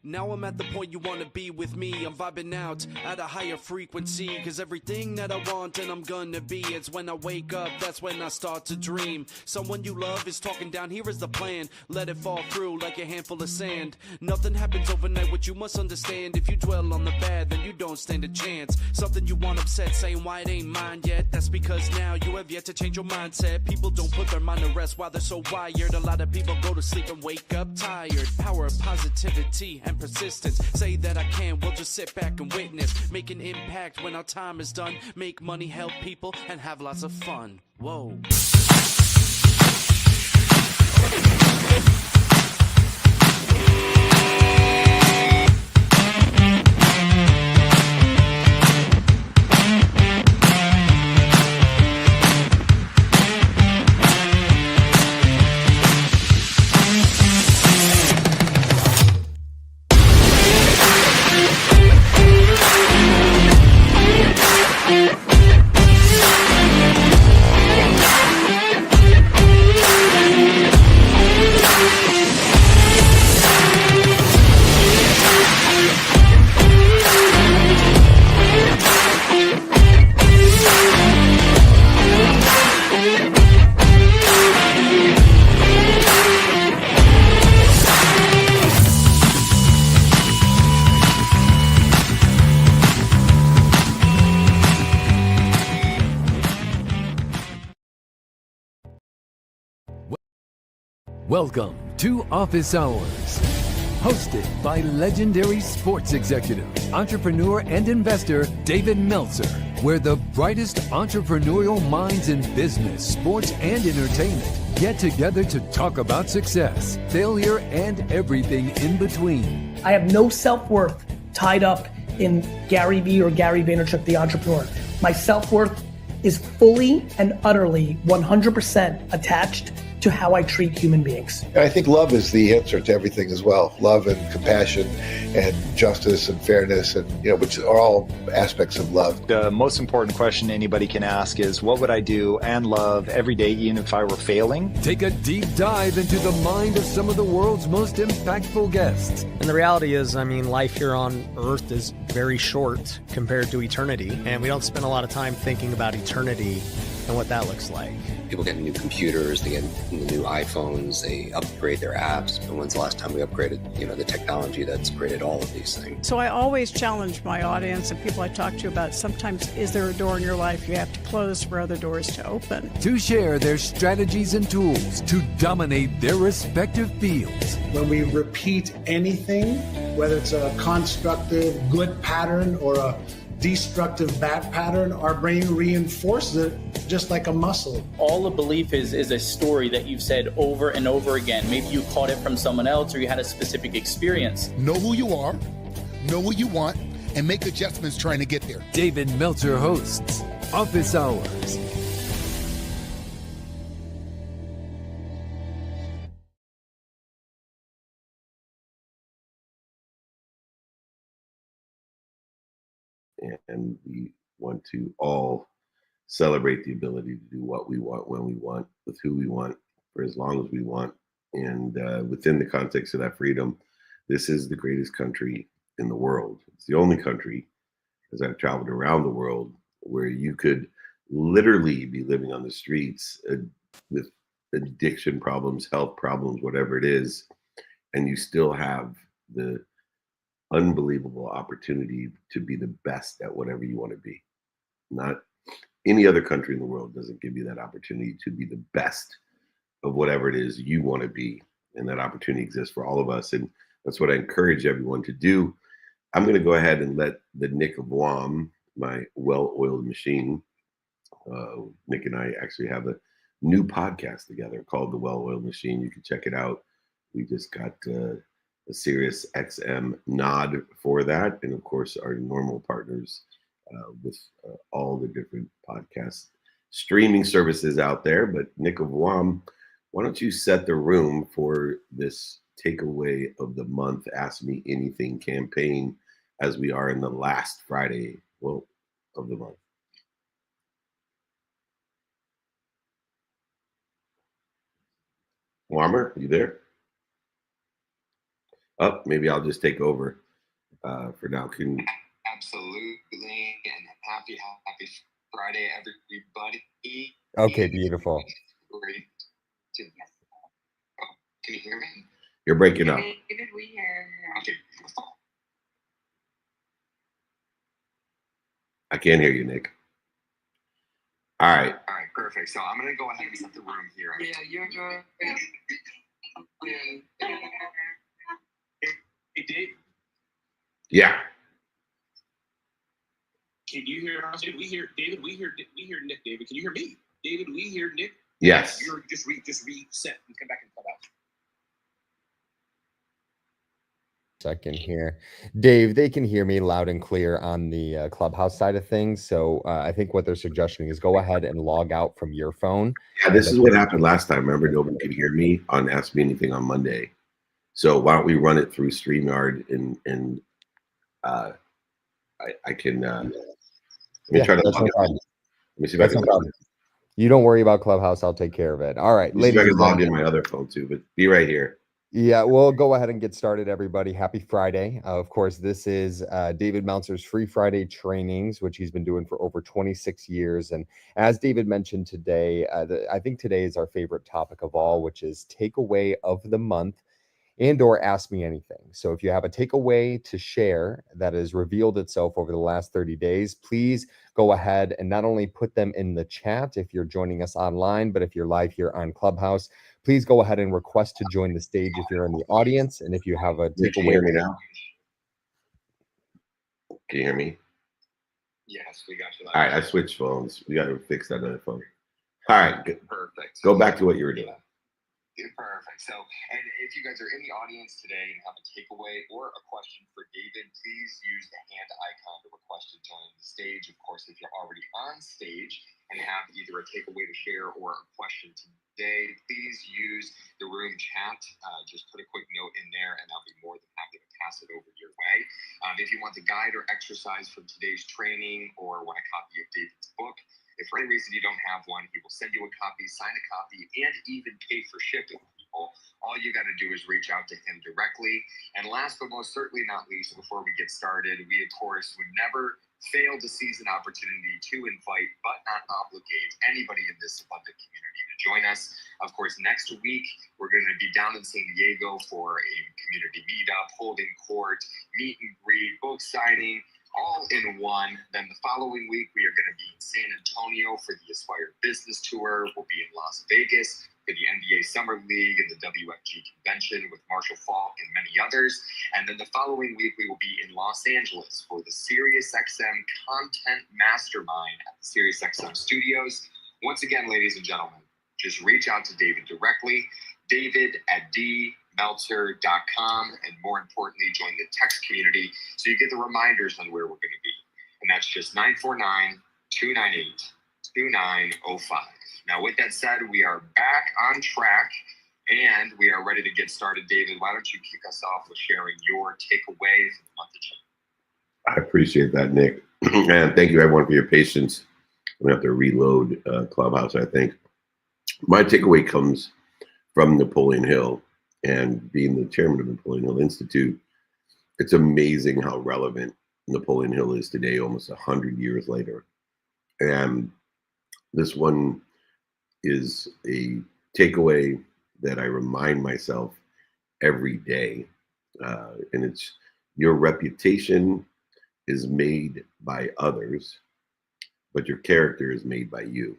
Now I'm at the point you wanna be with me. I'm vibing out at a higher frequency, cause everything that I want and I'm gonna be, it's when I wake up, that's when I start to dream. Someone you love is talking down, here is the plan. Let it fall through like a handful of sand. Nothing happens overnight, what you must understand. If you dwell on the bad, then you don't stand a chance. Something you want upset, saying why it ain't mine yet. That's because now you have yet to change your mindset. People don't put their mind to rest while they're so wired. A lot of people go to sleep and wake up tired. Power of positivity and persistence. Say that I can, we'll just sit back and witness. Make an impact when our time is done. Make money, help people, and have lots of fun. Whoa. Welcome to Office Hours, hosted by legendary sports executive, entrepreneur, and investor David Meltzer, where the brightest entrepreneurial minds in business, sports, and entertainment get together to talk about success, failure, and everything in between. I have no self-worth tied up in Gary Vee or Gary Vaynerchuk, the entrepreneur. My self-worth is fully and utterly 100% attached to how I treat human beings. And I think love is the answer to everything as well. Love and compassion and justice and fairness, and which are all aspects of love. The most important question anybody can ask is, what would I do and love every day, even if I were failing? Take a deep dive into the mind of some of the world's most impactful guests. And the reality is, life here on Earth is very short compared to eternity, and we don't spend a lot of time thinking about eternity and what that looks like. People get new computers, they get new iPhones, they upgrade their apps. But when's the last time we upgraded, the technology that's created all of these things? So I always challenge my audience and people I talk to about, sometimes is there a door in your life you have to close for other doors to open? To share their strategies and tools to dominate their respective fields. When we repeat anything, whether it's a constructive good pattern or a destructive bad pattern, our brain reinforces it just like a muscle. All a belief is a story that you've said over and over again. Maybe you caught it from someone else or you had a specific experience. Know who you are, know what you want, and make adjustments trying to get there. David Meltzer hosts Office Hours. And we want to all celebrate the ability to do what we want, when we want, with who we want, for as long as we want. And within the context of that freedom, this is the greatest country in the world. It's the only country, as I've traveled around the world, where you could literally be living on the streets with addiction problems, health problems, whatever it is, and you still have the unbelievable opportunity to be the best at whatever you want to be. Not any other country in the world doesn't give you that opportunity to be the best of whatever it is you want to be. And that opportunity exists for all of us. And that's what I encourage everyone to do. I'm going to go ahead and let the Nick of WOM, my well-oiled machine, Nick and I actually have a new podcast together called The Well-Oiled Machine. You can check it out. We just got a Sirius XM nod for that, and of course our normal partners with all the different podcast streaming services out there. But Nick of WOM, why don't you set the room for this takeaway of the month, Ask Me Anything campaign, as we are in the last Friday of the month. Warmer, you there? Oh, maybe I'll just take over for now. Absolutely, and happy Friday, everybody. Okay, beautiful. Great. Can you hear me? You're breaking up. David, we hear. Okay. I can't hear you, Nick. All right. All right, perfect. So I'm gonna go ahead and set the room here. Yeah, you're good. Hey, Dave. Yeah. Can you hear us? We hear David. We hear Nick. David, can you hear me? David, we hear Nick. Yes. You're just reset and come back and come out. Second here. Dave, they can hear me loud and clear on the Clubhouse side of things. So I think what they're suggesting is go ahead and log out from your phone. Yeah, this is what happened last time. Remember, nobody could hear me on Ask Me Anything on Monday. So why don't we run it through StreamYard and I can let me try to log in. Let me see if I can log in. You don't worry about Clubhouse. I'll take care of it. All right. Ladies, I can log in my other phone too, but be right here. Yeah, we'll go ahead and get started, everybody. Happy Friday. Of course, this is David Meltzer's Free Friday trainings, which he's been doing for over 26 years. And as David mentioned today, I think today is our favorite topic of all, which is takeaway of the month and or ask me anything. So if you have a takeaway to share that has revealed itself over the last 30 days, please go ahead and not only put them in the chat if you're joining us online, but if you're live here on Clubhouse, please go ahead and request to join the stage if you're in the audience. And if you have a takeaway. Can you hear me now? Can you hear me? Yes, we got you. All right, I switched phones. We got to fix that other phone. All right, good. Perfect. Go back to what you were doing. Perfect. So, and if you guys are in the audience today and have a takeaway or a question for David, please use the hand icon to request to join the stage. Of course, if you're already on stage and have either a takeaway to share or a question today, please use the room chat. Just put a quick note in there and I'll be more than happy to pass it over your way. If you want the guide or exercise from today's training or want a copy of David's book, if for any reason you don't have one, he will send you a copy, sign a copy, and even pay for shipping, people. All you got to do is reach out to him directly. And last but most certainly not least, before we get started, we, of course, would never fail to seize an opportunity to invite, but not obligate, anybody in this abundant community to join us. Of course, next week, we're going to be down in San Diego for a community meetup, holding court, meet and greet, book signing, all in one. Then the following week, we are going to be in San Antonio for the Aspire Business Tour. We'll be in Las Vegas for the NBA Summer League and the WFG Convention with Marshall Falk and many others. And then the following week, we will be in Los Angeles for the SiriusXM Content Mastermind at the SiriusXM Studios. Once again, ladies and gentlemen, just reach out to David directly, david@dmeltzer.com, and more importantly, join the text community so you get the reminders on where we're going to be. And that's just 949-298-2905. Now, with that said, we are back on track and we are ready to get started. David, why don't you kick us off with sharing your takeaway for the month of June? I appreciate that, Nick. And thank you, everyone, for your patience. I'm going to have to reload Clubhouse, I think. My takeaway comes from Napoleon Hill, and being the chairman of the Napoleon Hill Institute, it's amazing how relevant Napoleon Hill is today, almost 100 years later. And this one is a takeaway that I remind myself every day. And it's your reputation is made by others, but your character is made by you.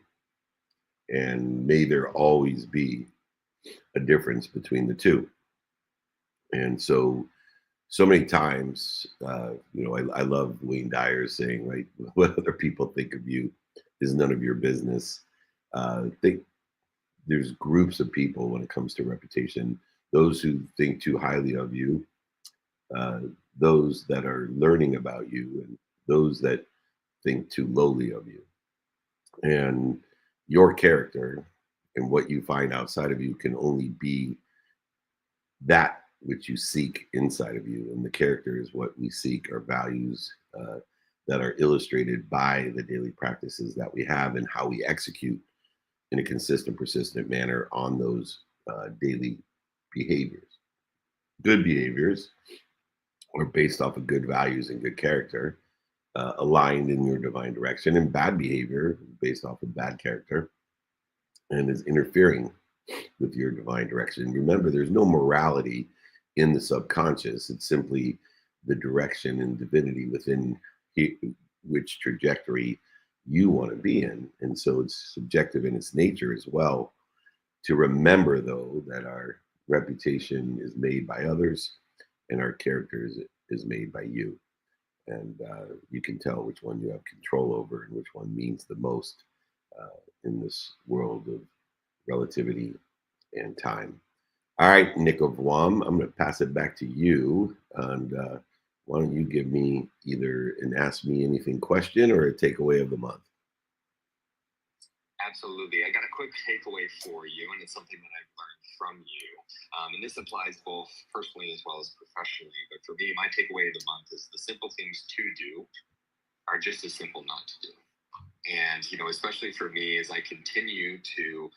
And may there always be a difference between the two. And so many times, I love Wayne Dyer saying, right, what other people think of you is none of your business. I think there's groups of people when it comes to reputation, those who think too highly of you, those that are learning about you, and those that think too lowly of you. And your character and what you find outside of you can only be that which you seek inside of you. And the character is what we seek, our values that are illustrated by the daily practices that we have and how we execute in a consistent, persistent manner on those daily behaviors. good behaviors or based off of good values and good character, aligned in your divine direction, and bad behavior based off of bad character and is interfering with your divine direction. Remember, there's no morality in the subconscious. It's simply the direction and divinity within which trajectory you want to be in. And so it's subjective in its nature as well. To remember, though, that our reputation is made by others and our character is made by you. And you can tell which one you have control over and which one means the most in this world of relativity and time. All right, Nick of Guam, I'm going to pass it back to you. And why don't you give me either an Ask Me Anything question or a takeaway of the month? Absolutely. I got a quick takeaway for you, and it's something that I've learned from you. And this applies both personally as well as professionally. But for me, my takeaway of the month is the simple things to do are just as simple not to do. And, especially for me, as I continue to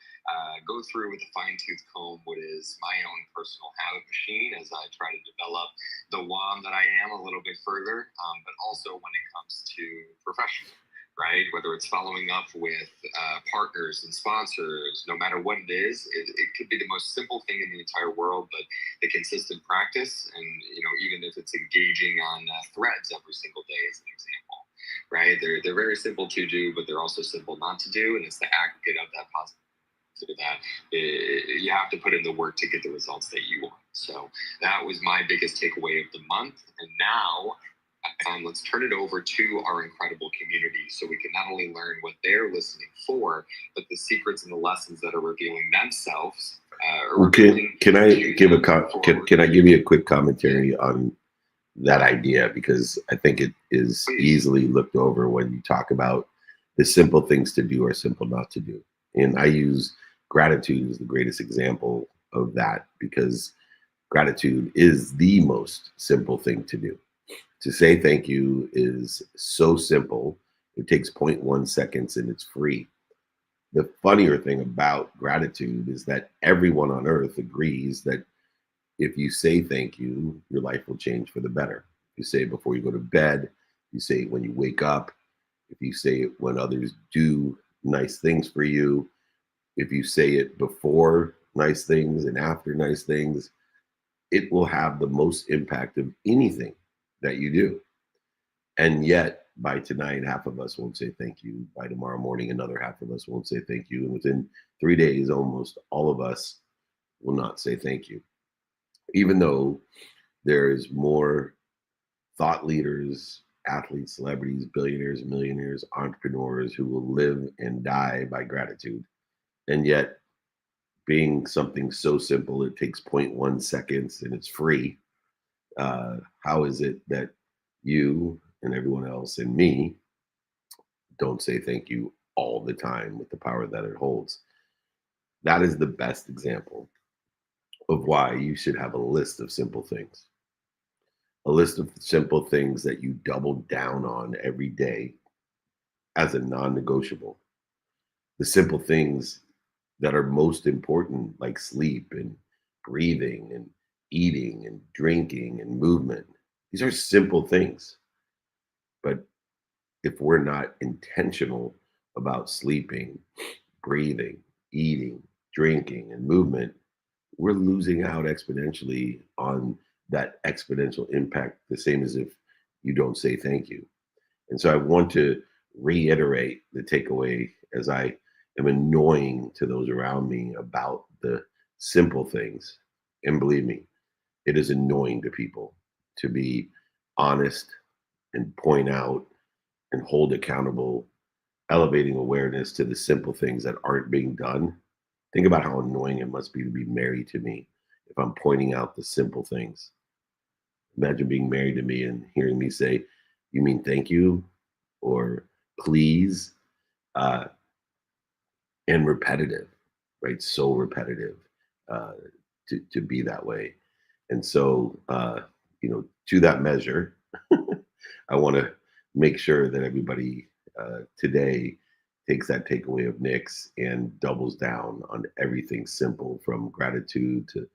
go through with a fine-tooth comb what is my own personal habit machine as I try to develop the WOM that I am a little bit further, but also when it comes to professional, right? Whether it's following up with partners and sponsors, no matter what it is, it could be the most simple thing in the entire world, but the consistent practice and, even if it's engaging on threads every single day as an example. Right? They're very simple to do, but they're also simple not to do. And it's the aggregate of that positive that you have to put in the work to get the results that you want. So that was my biggest takeaway of the month. And now let's turn it over to our incredible community so we can not only learn what they're listening for, but the secrets and the lessons that are revealing themselves. Can I give you a quick commentary on that idea, because I think it is easily looked over when you talk about the simple things to do or simple not to do. And I use gratitude as the greatest example of that, because gratitude is the most simple thing to do. To say thank you is so simple. It takes 0.1 seconds and it's free. The funnier thing about gratitude is that everyone on earth agrees that if you say thank you, your life will change for the better. You say it before you go to bed. You say it when you wake up. If you say it when others do nice things for you. If you say it before nice things and after nice things, it will have the most impact of anything that you do. And yet, by tonight, half of us won't say thank you. By tomorrow morning, another half of us won't say thank you. And within 3 days, almost all of us will not say thank you. Even though there is more thought leaders, athletes, celebrities, billionaires, millionaires, entrepreneurs who will live and die by gratitude. And yet, being something so simple, it takes 0.1 seconds and it's free. How is it that you and everyone else and me don't say thank you all the time with the power that it holds? That is the best example of why you should have a list of simple things. A list of simple things that you double down on every day as a non-negotiable. The simple things that are most important, like sleep and breathing and eating and drinking and movement. These are simple things. But if we're not intentional about sleeping, breathing, eating, drinking, and movement, we're losing out exponentially on that exponential impact, the same as if you don't say thank you. And so I want to reiterate the takeaway, as I am annoying to those around me about the simple things. And believe me, it is annoying to people to be honest and point out and hold accountable, elevating awareness to the simple things that aren't being done. Think about how annoying it must be to be married to me if I'm pointing out the simple things. Imagine being married to me and hearing me say, "You mean thank you?" or "please," and repetitive, right? So repetitive to be that way. And so, to that measure, I want to make sure that everybody today takes that takeaway of Nick's and doubles down on everything simple, from gratitude to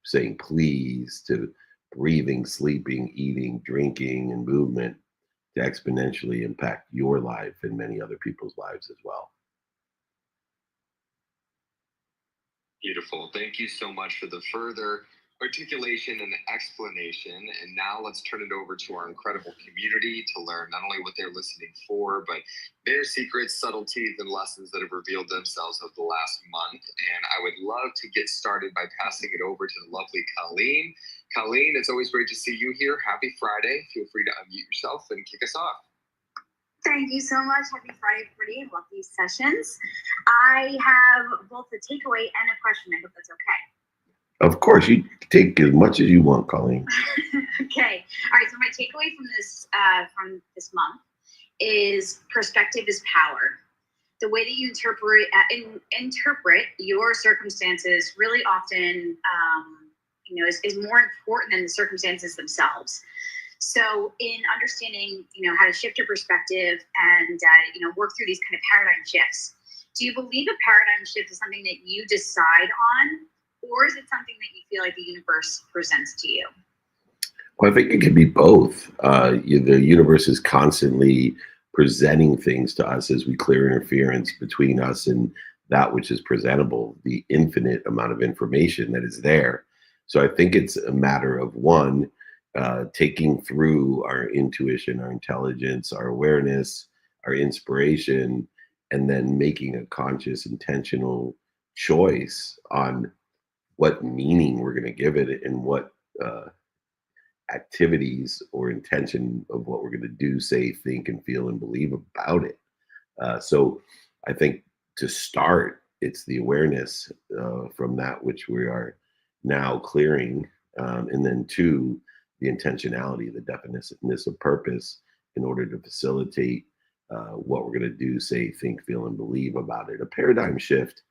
saying please to breathing, sleeping, eating, drinking, and movement to exponentially impact your life and many other people's lives as well. Beautiful. Thank you so much for the further articulation and explanation. And now let's turn it over to our incredible community to learn not only what they're listening for, but their secrets, subtleties, and lessons that have revealed themselves over the last month. And I would love to get started by passing it over to the lovely Colleen. Colleen, it's always great to see you here. Happy Friday. Feel free to unmute yourself and kick us off. Thank you so much. Happy Friday, everybody. Love these sessions. I have both a takeaway and a question. I hope that's okay. Of course, you take as much as you want, Colleen. Okay. All right. So my takeaway from this month is perspective is power. The way that you interpret your circumstances really often, is more important than the circumstances themselves. So in understanding, how to shift your perspective and, work through these kind of paradigm shifts, do you believe a paradigm shift is something that you decide on, or is it something that you feel like the universe presents to you? Well, I think it can be both. The universe is constantly presenting things to us as we clear interference between us and that which is presentable, the infinite amount of information that is there. So I think it's a matter of one, taking through our intuition, our intelligence, our awareness, our inspiration, and then making a conscious, intentional choice on what meaning we're going to give it and what activities or intention of what we're going to do, say, think, and feel and believe about it. So I think to start, it's the awareness from that which we are now clearing. And then two, the intentionality, the definiteness of purpose in order to facilitate what we're going to do, say, think, feel, and believe about it. A paradigm shift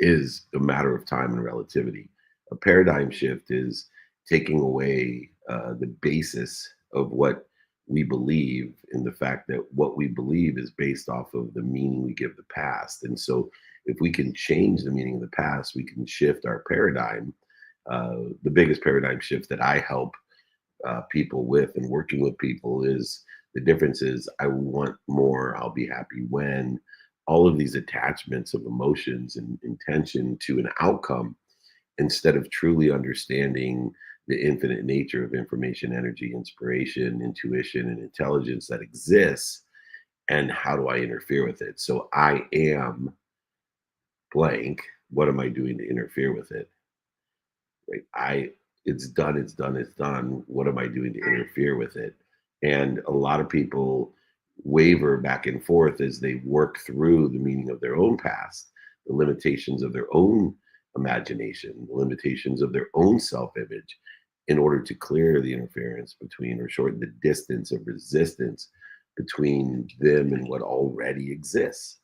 is a matter of time and relativity. A paradigm shift is taking away the basis of what we believe in the fact that what we believe is based off of the meaning we give the past. And so if we can change the meaning of the past, we can shift our paradigm. The biggest paradigm shift that I help people with and working with people is the difference is I want more, I'll be happy when, all of these attachments of emotions and intention to an outcome instead of truly understanding the infinite nature of information, energy, inspiration, intuition, and intelligence that exists, and how do I interfere with it? So I am blank. What am I doing to interfere with it? Right? It's done. What am I doing to interfere with it? And a lot of people waver back and forth as they work through the meaning of their own past, the limitations of their own imagination, the limitations of their own self-image, in order to clear the interference between or shorten the distance of resistance between them and what already exists.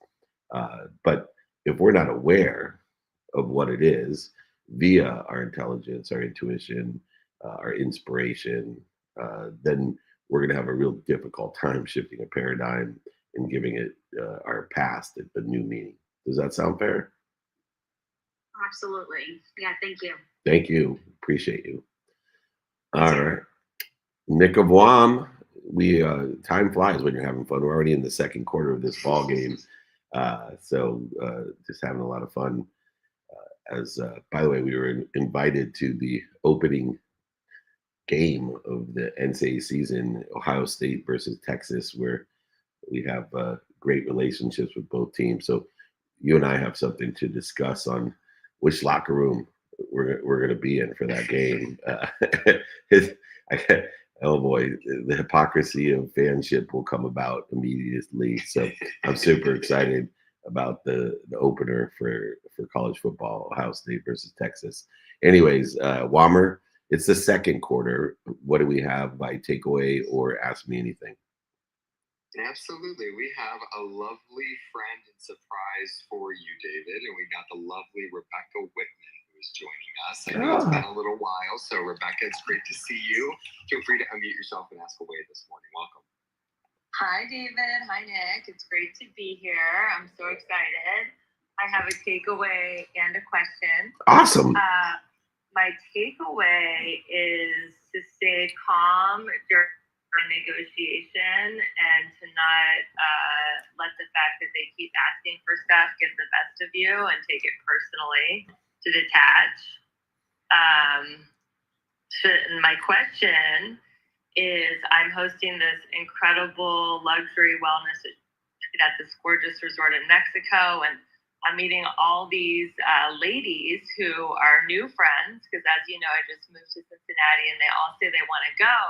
But if we're not aware of what it is via our intelligence, our intuition, our inspiration, then we're going to have a real difficult time shifting a paradigm and giving it our past a new meaning. Does that sound fair? Absolutely. Yeah, thank you. Thank you. Appreciate you. All right. Nick of Wam, time flies when you're having fun. We're already in the second quarter of this ball game. So just having a lot of fun. By the way, we were invited to the opening game of the NCAA season, Ohio State versus Texas, where we have great relationships with both teams. So you and I have something to discuss on which locker room we're going to be in for that game. Oh boy, the hypocrisy of fanship will come about immediately. So I'm super excited about the opener for college football, Ohio State versus Texas. Anyways, Wammer, it's the second quarter. What do we have by takeaway or ask me anything? Absolutely. We have a lovely friend and surprise for you, David. And we got the lovely Rebecca Whitman who is joining us. I know it's been a little while. So, Rebecca, it's great to see you. Feel free to unmute yourself and ask away this morning. Welcome. Hi, David. Hi, Nick. It's great to be here. I'm so excited. I have a takeaway and a question. Awesome. my takeaway is to stay calm during negotiation and to not let the fact that they keep asking for stuff get the best of you and take it personally, to detach. And my question is, I'm hosting this incredible luxury wellness at this gorgeous resort in Mexico, and I'm meeting all these ladies who are new friends, because as you know, I just moved to Cincinnati, and they all say they want to go,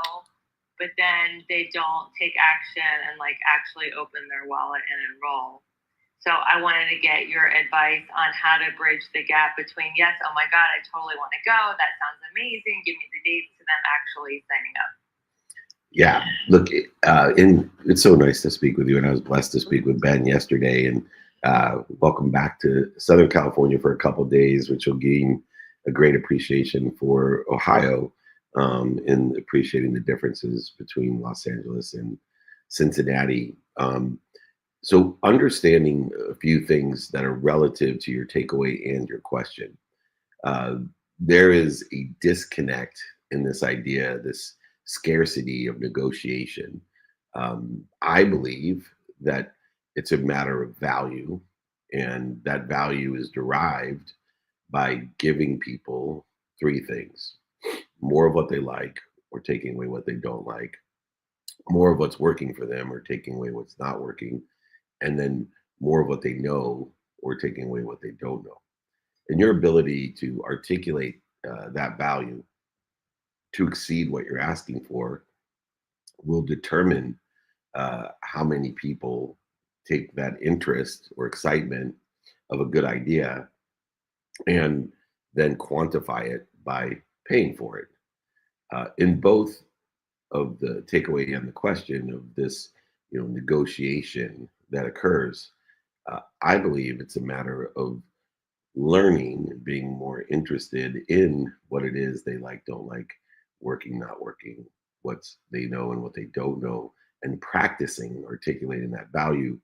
but then they don't take action and like actually open their wallet and enroll. So I wanted to get your advice on how to bridge the gap between, yes, oh my God, I totally want to go. That sounds amazing. Give me the dates, to them actually signing up. Yeah, look, and it's so nice to speak with you. And I was blessed to speak with Ben yesterday. And welcome back to Southern California for a couple of days, which will gain a great appreciation for Ohio, in appreciating the differences between Los Angeles and Cincinnati. So understanding a few things that are relative to your takeaway and your question. There is a disconnect in this idea, this scarcity of negotiation. I believe that it's a matter of value, and that value is derived by giving people three things: more of what they like or taking away what they don't like, more of what's working for them or taking away what's not working, and then more of what they know or taking away what they don't know. And your ability to articulate that value to exceed what you're asking for will determine how many people take that interest or excitement of a good idea and then quantify it by paying for it. In both of the takeaway and the question of this, negotiation that occurs, I believe it's a matter of learning and being more interested in what it is they like, don't like, working, not working, what they know and what they don't know, and practicing articulating that value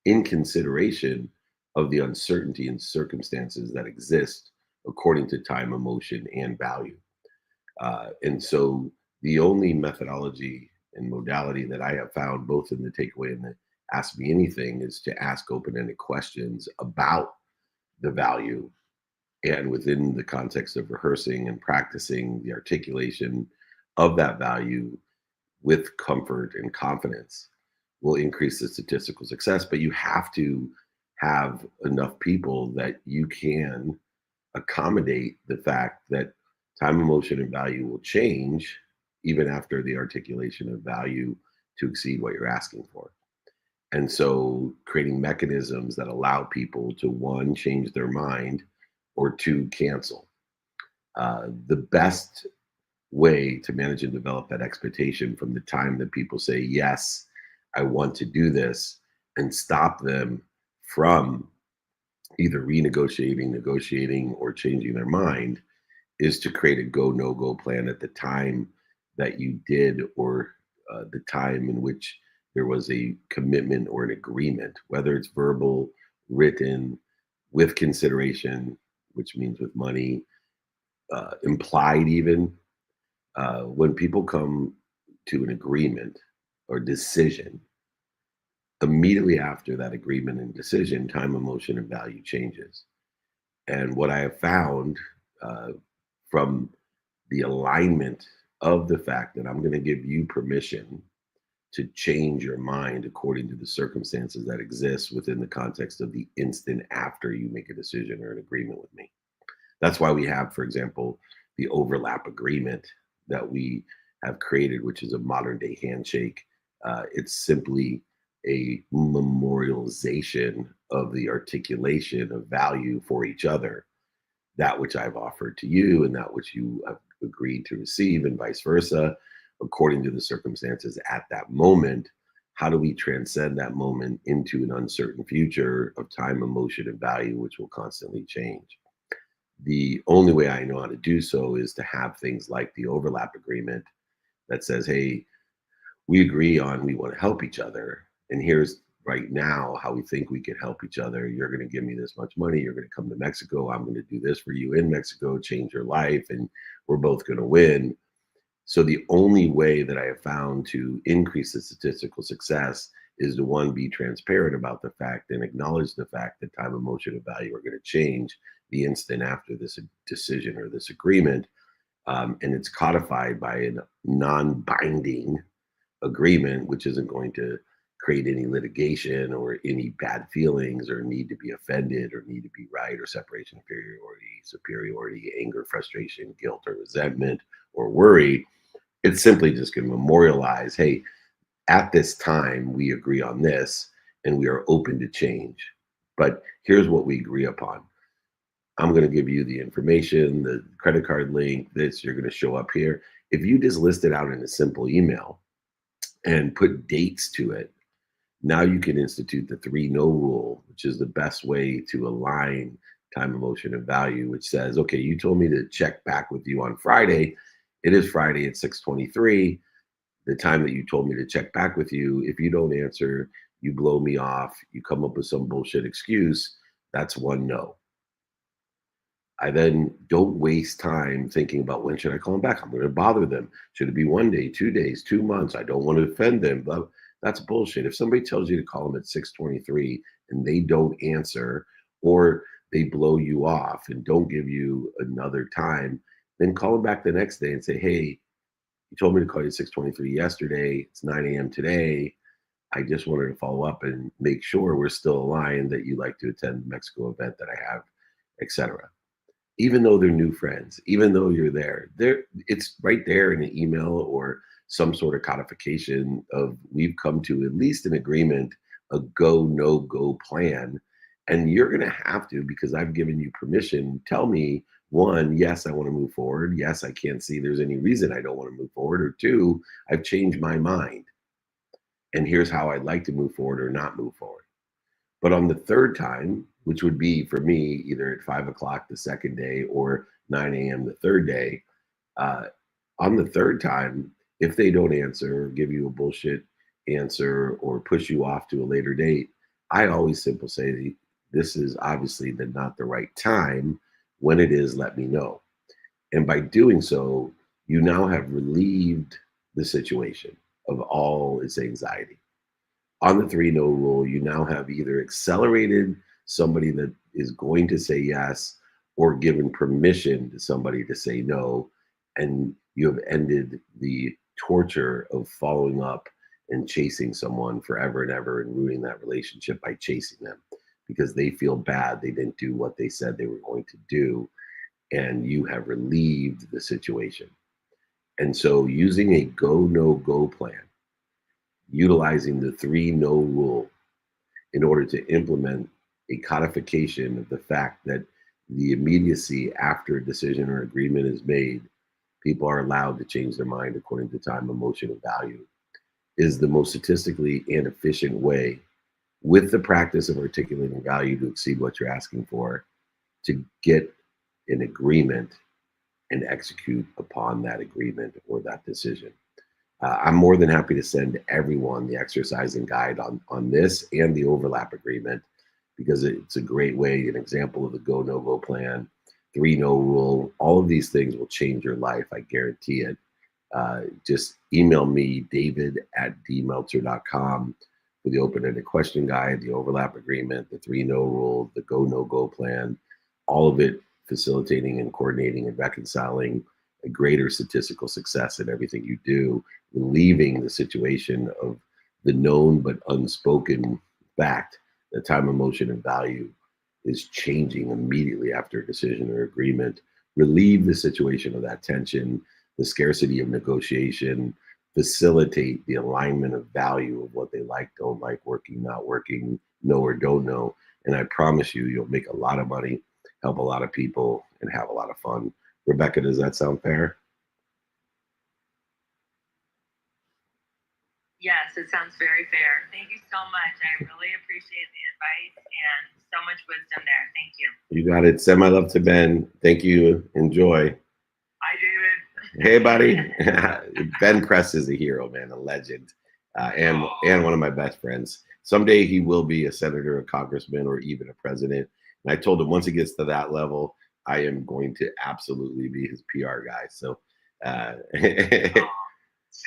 in consideration of the uncertainty and circumstances that exist according to time, emotion, and value. And so the only methodology and modality that I have found, both in the takeaway and the Ask Me Anything, is to ask open-ended questions about the value, and within the context of rehearsing and practicing the articulation of that value with comfort and confidence will increase the statistical success. But you have to have enough people that you can accommodate the fact that time, emotion, and value will change even after the articulation of value to exceed what you're asking for. And so creating mechanisms that allow people to, one, change their mind, or two, cancel. The best way to manage and develop that expectation from the time that people say, yes, I want to do this, and stop them from either renegotiating, negotiating, or changing their mind, is to create a go, no-go plan at the time that you did, or the time in which there was a commitment or an agreement, whether it's verbal, written, with consideration, which means with money, implied even. When people come to an agreement or decision, immediately after that agreement and decision, time, emotion, and value changes. And what I have found from the alignment of the fact that I'm going to give you permission to change your mind according to the circumstances that exist within the context of the instant after you make a decision or an agreement with me. That's why we have, for example, the overlap agreement that we have created, which is a modern day handshake. It's simply a memorialization of the articulation of value for each other, that which I've offered to you and that which you have agreed to receive, and vice versa, according to the circumstances at that moment. How do we transcend that moment into an uncertain future of time, emotion, and value, which will constantly change? The only way I know how to do so is to have things like the overlap agreement that says, hey, we agree on we want to help each other, and here's right now how we think we can help each other. You're going to give me this much money. You're going to come to Mexico. I'm going to do this for you in Mexico, change your life, and we're both going to win. So the only way that I have found to increase the statistical success is to, one, be transparent about the fact and acknowledge the fact that time, emotion, and value are going to change the instant after this decision or this agreement. And it's codified by a non-binding agreement, which isn't going to create any litigation or any bad feelings or need to be offended or need to be right or separation, superiority, anger, frustration, guilt, or resentment or worry. It's simply just going to memorialize, hey, at this time, we agree on this and we are open to change. But here's what we agree upon. I'm going to give you the information, the credit card link, this, you're going to show up here. If you just list it out in a simple email and put dates to it, now you can institute the 3-no rule, which is the best way to align time, emotion, and value, which says, okay, you told me to check back with you on Friday. It is Friday at 6:23. The time that you told me to check back with you, if you don't answer, you blow me off, you come up with some bullshit excuse, that's 1 no. I then don't waste time thinking about when should I call them back? I'm going to bother them. Should it be 1 day, 2 days, 2 months? I don't want to offend them. But that's bullshit. If somebody tells you to call them at 6:23 and they don't answer, or they blow you off and don't give you another time, then call them back the next day and say, hey, you told me to call you at 6:23 yesterday. It's 9 a.m. today. I just wanted to follow up and make sure we're still aligned, that you like to attend the Mexico event that I have, etc. Even though they're new friends, even though you're there, it's right there in an email or some sort of codification of, we've come to at least an agreement, a go, no go plan. And you're going to have to, because I've given you permission, tell me, 1, yes, I want to move forward. Yes, I can't see there's any reason I don't want to move forward. Or 2, I've changed my mind. And here's how I'd like to move forward or not move forward. But on the third time, which would be for me either at 5 o'clock the second day or 9 a.m. the third day, on the third time, if they don't answer or give you a bullshit answer or push you off to a later date, I always simply say, this is obviously not the right time. When it is, let me know. And by doing so, you now have relieved the situation of all its anxiety. On the 3-no rule, you now have either accelerated somebody that is going to say yes, or given permission to somebody to say no, and you have ended the torture of following up and chasing someone forever and ever and ruining that relationship by chasing them because they feel bad they didn't do what they said they were going to do, and you have relieved the situation. And so using a go, no go plan, utilizing the 3-no rule in order to implement a codification of the fact that the immediacy after a decision or agreement is made, people are allowed to change their mind according to time, emotion, and value, is the most statistically and efficient way, with the practice of articulating value to exceed what you're asking for, to get an agreement and execute upon that agreement or that decision. I'm more than happy to send everyone the exercise and guide on this and the overlap agreement, because it's a great way, an example of the go, no go plan, 3-no rule. All of these things will change your life. I guarantee it. Just email me, david@dmeltzer.com, for the open-ended question guide, the overlap agreement, the 3-no rule, the go, no go plan, all of it facilitating and coordinating and reconciling a greater statistical success in everything you do, relieving the situation of the known but unspoken fact that time, emotion, and value is changing immediately after a decision or agreement. Relieve the situation of that tension, the scarcity of negotiation, facilitate the alignment of value of what they like, don't like, working, not working, know or don't know. And I promise you, you'll make a lot of money, help a lot of people, and have a lot of fun. Rebecca, does that sound fair? Yes, it sounds very fair. Thank you so much. I really appreciate the advice and so much wisdom there. Thank you. You got it. Send my love to Ben. Thank you. Enjoy. Hi, David. Hey, buddy. Ben Press is a hero, man, a legend. and one of my best friends. Someday he will be a senator, a congressman, or even a president. And I told him once he gets to that level, I am going to absolutely be his PR guy. So see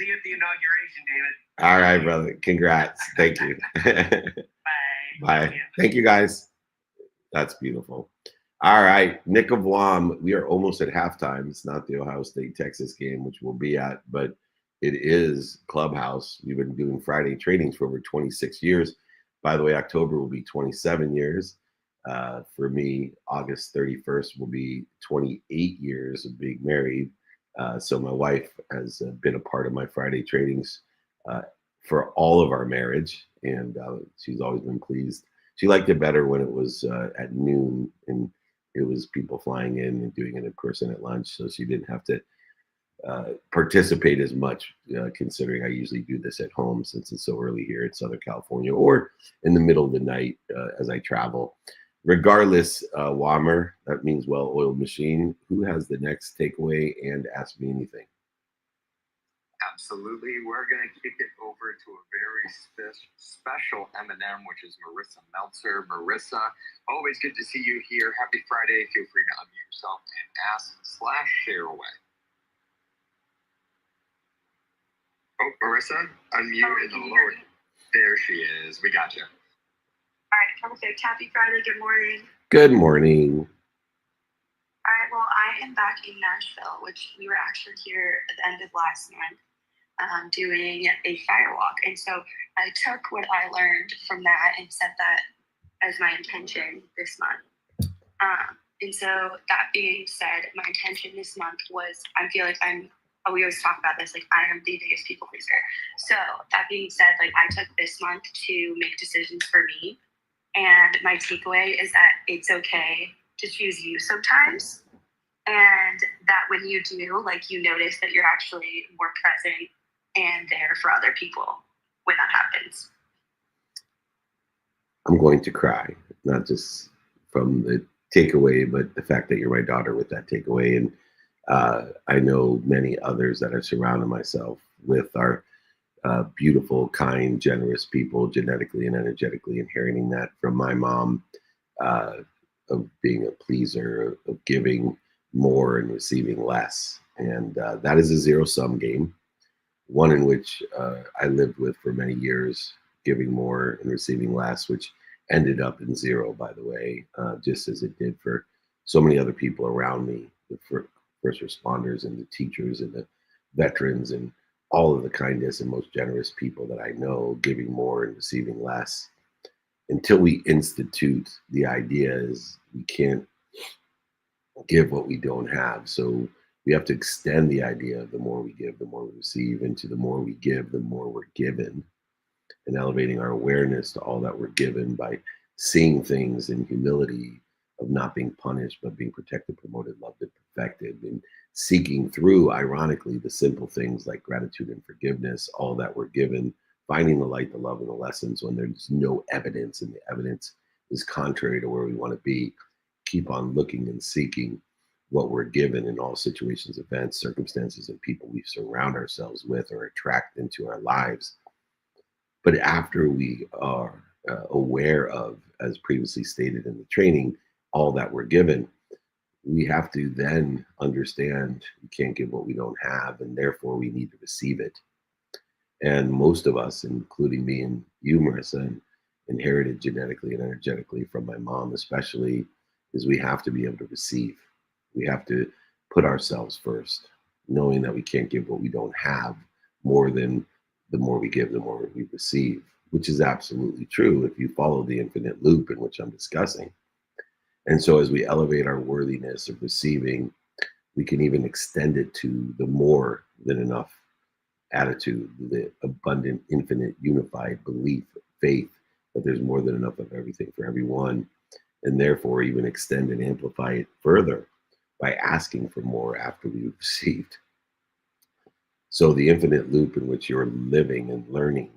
you at the inauguration, David. All right, brother. Congrats. Thank you. Bye. Thank you, guys. That's beautiful. All right, Nick of Guam. We are almost at halftime. It's not the Ohio State-Texas game, which we'll be at, but it is Clubhouse. We've been doing Friday trainings for over 26 years. By the way, October will be 27 years. For me, August 31st will be 28 years of being married. So my wife has been a part of my Friday trainings for all of our marriage, and she's always been pleased. She liked it better when it was at noon, and it was people flying in and doing it in person at lunch, so she didn't have to participate as much, considering I usually do this at home since it's so early here in Southern California, or in the middle of the night as I travel. Regardless, Wammer, that means well-oiled machine. Who has the next takeaway and Ask Me Anything? Absolutely. We're going to kick it over to a very special M&M, which is Marissa Meltzer. Marissa, always good to see you here. Happy Friday. Feel free to unmute yourself and ask/share away. Oh, Marissa, unmute in the lower. There she is. We got you. All right, perfect. Happy Friday. Good morning. Good morning. All right, well, I am back in Nashville, which we were actually here at the end of last month doing a firewalk. And so I took what I learned from that and set that as my intention this month. And so that being said, my intention this month was, I feel like we always talk about this, like I am the biggest people pleaser. So that being said, like I took this month to make decisions for me. And my takeaway is that it's okay to choose you sometimes. And that when you do, like you notice that you're actually more present and there for other people when that happens. I'm going to cry, not just from the takeaway, but the fact that you're my daughter with that takeaway. And I know many others that are surrounding myself with our beautiful, kind, generous people, genetically and energetically inheriting that from my mom, of being a pleaser, of giving more and receiving less. And that is a zero-sum game, one in which I lived with for many years, giving more and receiving less, which ended up in zero, by the way, just as it did for so many other people around me, the first responders and the teachers and the veterans and all of the kindest and most generous people that I know, giving more and receiving less. Until we institute the idea is we can't give what we don't have. So we have to extend the idea of the more we give, the more we receive, into the more we give, the more we're given, and elevating our awareness to all that we're given by seeing things in humility of not being punished, but being protected, promoted, loved, and perfected, and seeking through, ironically, the simple things like gratitude and forgiveness, all that we're given, finding the light, the love, and the lessons when there's no evidence and the evidence is contrary to where we want to be. Keep on looking and seeking what we're given in all situations, events, circumstances, and people we surround ourselves with or attract into our lives. But after we are aware of, as previously stated in the training, all that we're given, we have to then understand we can't give what we don't have, and therefore we need to receive it. And most of us, including me and you, Marissa, inherited genetically and energetically from my mom especially, is we have to be able to receive. We have to put ourselves first, knowing that we can't give what we don't have more than the more we give, the more we receive, which is absolutely true if you follow the infinite loop in which I'm discussing. And so as we elevate our worthiness of receiving, we can even extend it to the more than enough attitude, the abundant, infinite, unified belief, faith that there's more than enough of everything for everyone, and therefore even extend and amplify it further by asking for more after we've received. So the infinite loop in which you're living and learning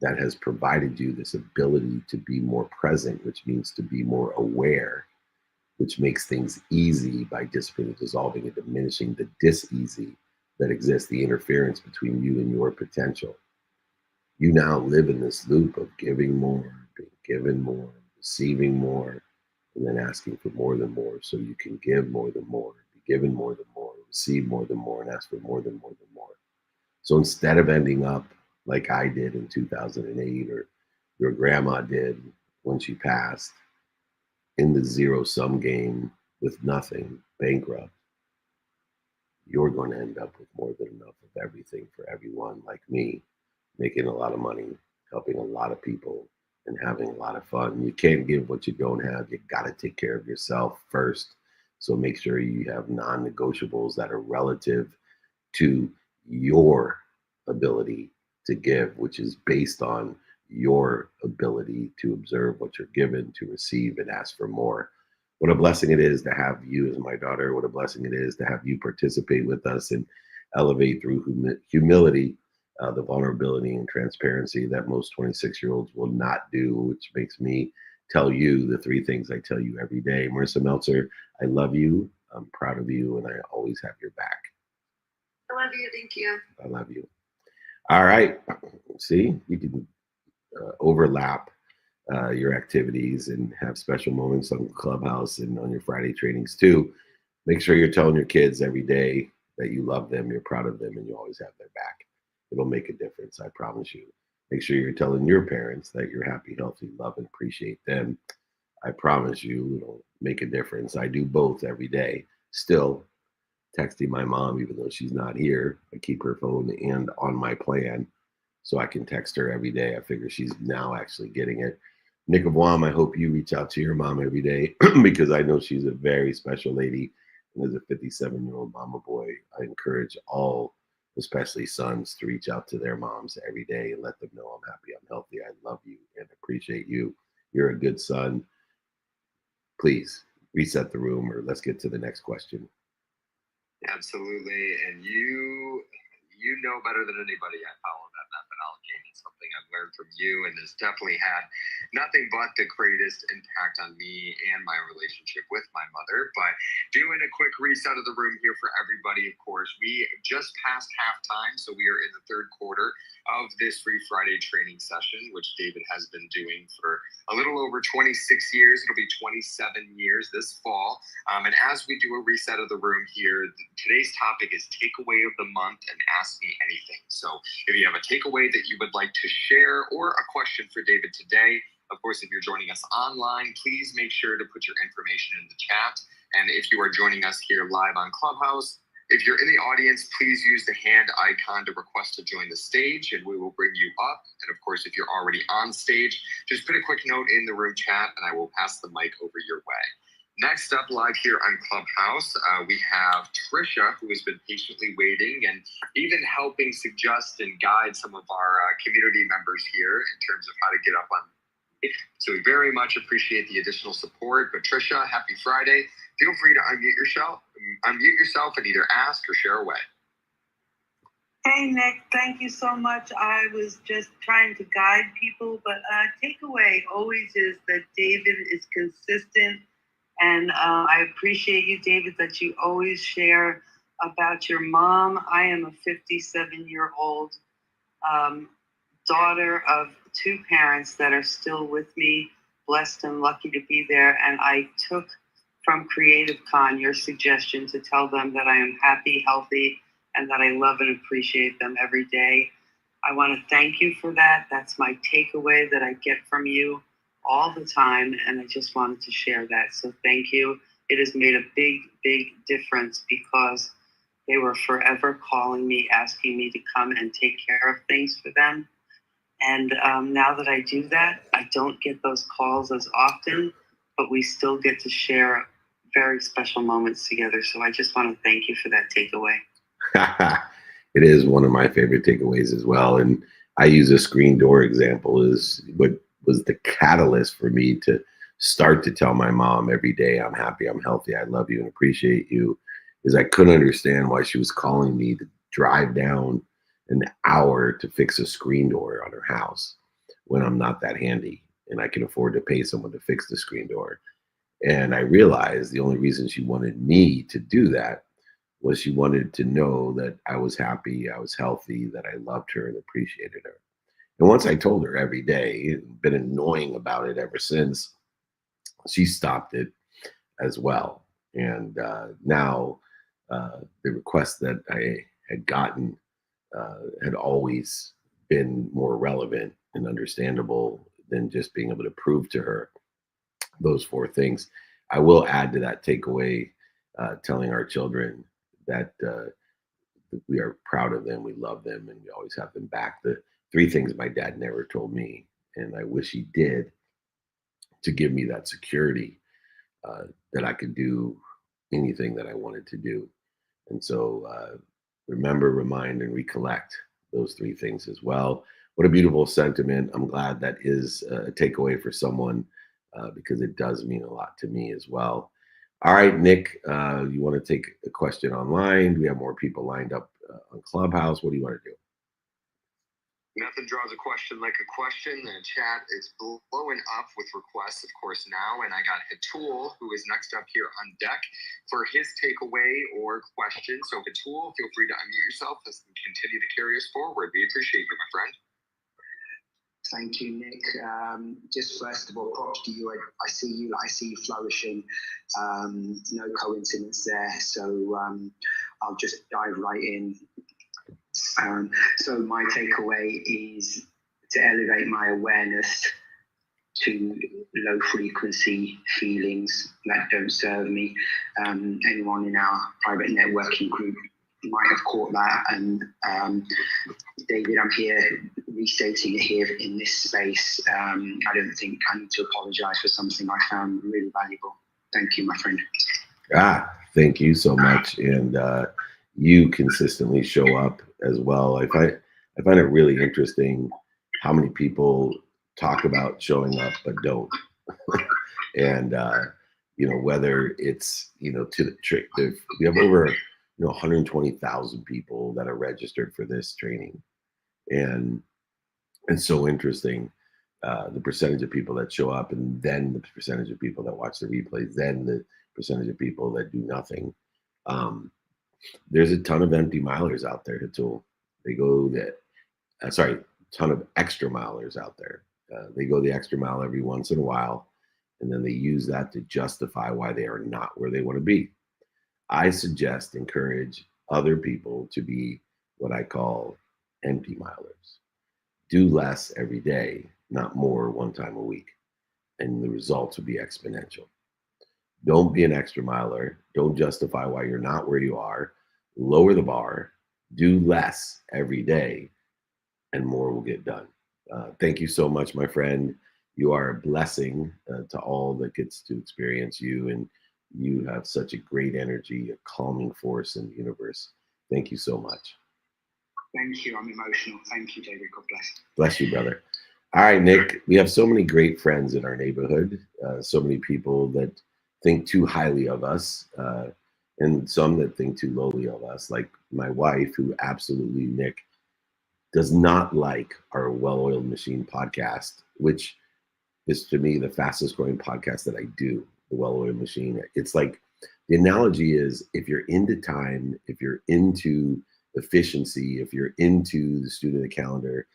that has provided you this ability to be more present, which means to be more aware, which makes things easy by disciplining, dissolving, and diminishing the dis-easy that exists, the interference between you and your potential. you now live in this loop of giving more, being given more, receiving more, and then asking for more than more, so you can give more than more, be given more than more, receive more than more, and ask for more than more than more. So instead of ending up like I did in 2008, or your grandma did when she passed, in the zero-sum game with nothing, bankrupt, you're going to end up with more than enough of everything for everyone, like me, making a lot of money, helping a lot of people, and having a lot of fun. You can't give what you don't have. You got to take care of yourself first. So make sure you have non-negotiables that are relative to your ability to give, which is based on your ability to observe what you're given, to receive, and ask for more. What a blessing it is to have you as my daughter. What a blessing it is to have you participate with us and elevate through humility, the vulnerability and transparency that most 26-year-olds will not do, which makes me tell you the three things I tell you every day. Marissa Meltzer, I love you. I'm proud of you, and I always have your back. I love you. Thank you. I love you. All right. See, you can overlap your activities and have special moments on Clubhouse and on your Friday trainings too. Make sure you're telling your kids every day that you love them, you're proud of them, and you always have their back. It'll make a difference, I promise you. Make sure you're telling your parents that you're happy, healthy, love, and appreciate them. I promise you it'll make a difference. I do both every day. Still texting my mom, even though she's not here. I keep her phone and on my plan so I can text her every day. I figure she's now actually getting it. Nick of Wam, I hope you reach out to your mom every day because I know she's a very special lady. And as a 57-year-old mama boy, I encourage all, especially sons, to reach out to their moms every day and let them know I'm happy, I'm healthy, I love you, and appreciate you. You're a good son. Please reset the room, or let's get to the next question. Absolutely. And you know better than anybody I follow that methodology, and it's something I've learned from you, and has definitely had nothing but the greatest impact on me and my relationship with my mother. But doing a quick reset of the room here for everybody, of course, we just passed halftime, so we are in the third quarter of this Free Friday training session, which David has been doing for a little over 26 years. It'll be 27 years this fall. And as we do a reset of the room here, today's topic is takeaway of the month and ask me anything. So if you have a takeaway that you would like to share or a question for David today, of course, if you're joining us online, please make sure to put your information in the chat. And if you are joining us here live on Clubhouse, if you're in the audience, please use the hand icon to request to join the stage, and we will bring you up. And of course, if you're already on stage, just put a quick note in the room chat, and I will pass the mic over your way. Next up live here on Clubhouse, we have Trisha, who has been patiently waiting and even helping suggest and guide some of our community members here in terms of how to get up on. So we very much appreciate the additional support. But Trisha, happy Friday. Feel free to unmute yourself and either ask or share away. Hey, Nick, thank you so much. I was just trying to guide people, but takeaway always is that David is consistent. And I appreciate you, David, that you always share about your mom. I am a 57-year-old daughter of two parents that are still with me, blessed and lucky to be there. And I took from Creative Con your suggestion to tell them that I am happy, healthy, and that I love and appreciate them every day. I want to thank you for that. That's my takeaway that I get from you all the time, and I just wanted to share that. So thank you. It has made a big, big difference because they were forever calling me, asking me to come and take care of things for them. And now that I do that, I don't get those calls as often, but we still get to share very special moments together. So I just want to thank you for that takeaway. It is one of my favorite takeaways as well. And I use a screen door example as what was the catalyst for me to start to tell my mom every day, I'm happy, I'm healthy, I love you and appreciate you, is I couldn't understand why she was calling me to drive down an hour to fix a screen door on her house when I'm not that handy and I can afford to pay someone to fix the screen door. And I realized the only reason she wanted me to do that was she wanted to know that I was happy, I was healthy, that I loved her and appreciated her. And once I told her every day, it's been annoying about it ever since, she stopped it as well. And now the requests that I had gotten had always been more relevant and understandable than just being able to prove to her those 4 things. I will add to that takeaway, telling our children that we are proud of them, we love them, and we always have them back. The 3 things my dad never told me, and I wish he did, to give me that security that I could do anything that I wanted to do. And so remember, remind, and recollect those 3 things as well. What a beautiful sentiment. I'm glad that is a takeaway for someone because it does mean a lot to me as well. All right, Nick, you want to take a question online? We have more people lined up on Clubhouse. What do you want to do? Nothing draws a question like a question. The chat is blowing up with requests, of course, now. And I got Hatul, who is next up here on deck for his takeaway or question. So Hatul, feel free to unmute yourself and continue to carry us forward. We appreciate you, my friend. Thank you, Nick. Just first of all, props to you. I see you flourishing. No coincidence there. So I'll just dive right in. So my takeaway is to elevate my awareness to low frequency feelings that don't serve me. Anyone in our private networking group might have caught that. And David, I'm here restating it here in this space. I don't think I need to apologize for something I found really valuable. Thank you, my friend. Thank you so much. And you consistently show up as well. I find it really interesting how many people talk about showing up but don't. And whether it's to the trick, we have over 120,000 people that are registered for this training, and it's so interesting the percentage of people that show up, and then the percentage of people that watch the replays, then the percentage of people that do nothing. There's a ton of empty milers out there, Hatul. They go ton of extra milers out there. They go the extra mile every once in a while, and then they use that to justify why they are not where they want to be. I encourage other people to be what I call empty milers. Do less every day, not more one time a week, and the results will be exponential. Don't be an extra miler. Don't justify why you're not where you are. Lower the bar. Do less every day, and more will get done. Thank you so much, my friend. You are a blessing to all that gets to experience you, and you have such a great energy, a calming force in the universe. Thank you so much. Thank you. I'm emotional. Thank you, David. God bless. Bless you, brother. All right, Nick, we have so many great friends in our neighborhood, so many people that think too highly of us, and some that think too lowly of us, like my wife, who absolutely, Nick, does not like our Well-Oiled Machine podcast, which is to me the fastest growing podcast that I do, the Well-Oiled Machine. It's like, the analogy is, if you're into time, if you're into efficiency, if you're into the student of the calendar,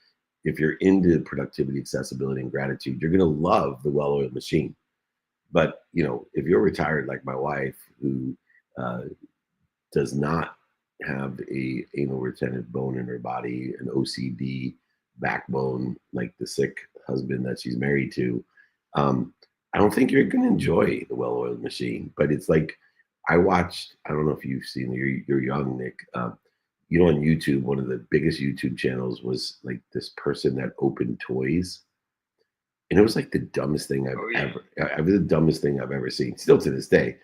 if you're into productivity, accessibility, and gratitude, you're going to love the Well-Oiled Machine. But, if you're retired like my wife, who does not have a anal retentive bone in her body, an OCD backbone like the sick husband that she's married to, I don't think you're going to enjoy the Well-Oiled Machine. But it's like, I don't know if you've seen, you're young, Nick, on YouTube, one of the biggest YouTube channels was like this person that opened toys. And it was like the dumbest thing I've ever seen, still to this day.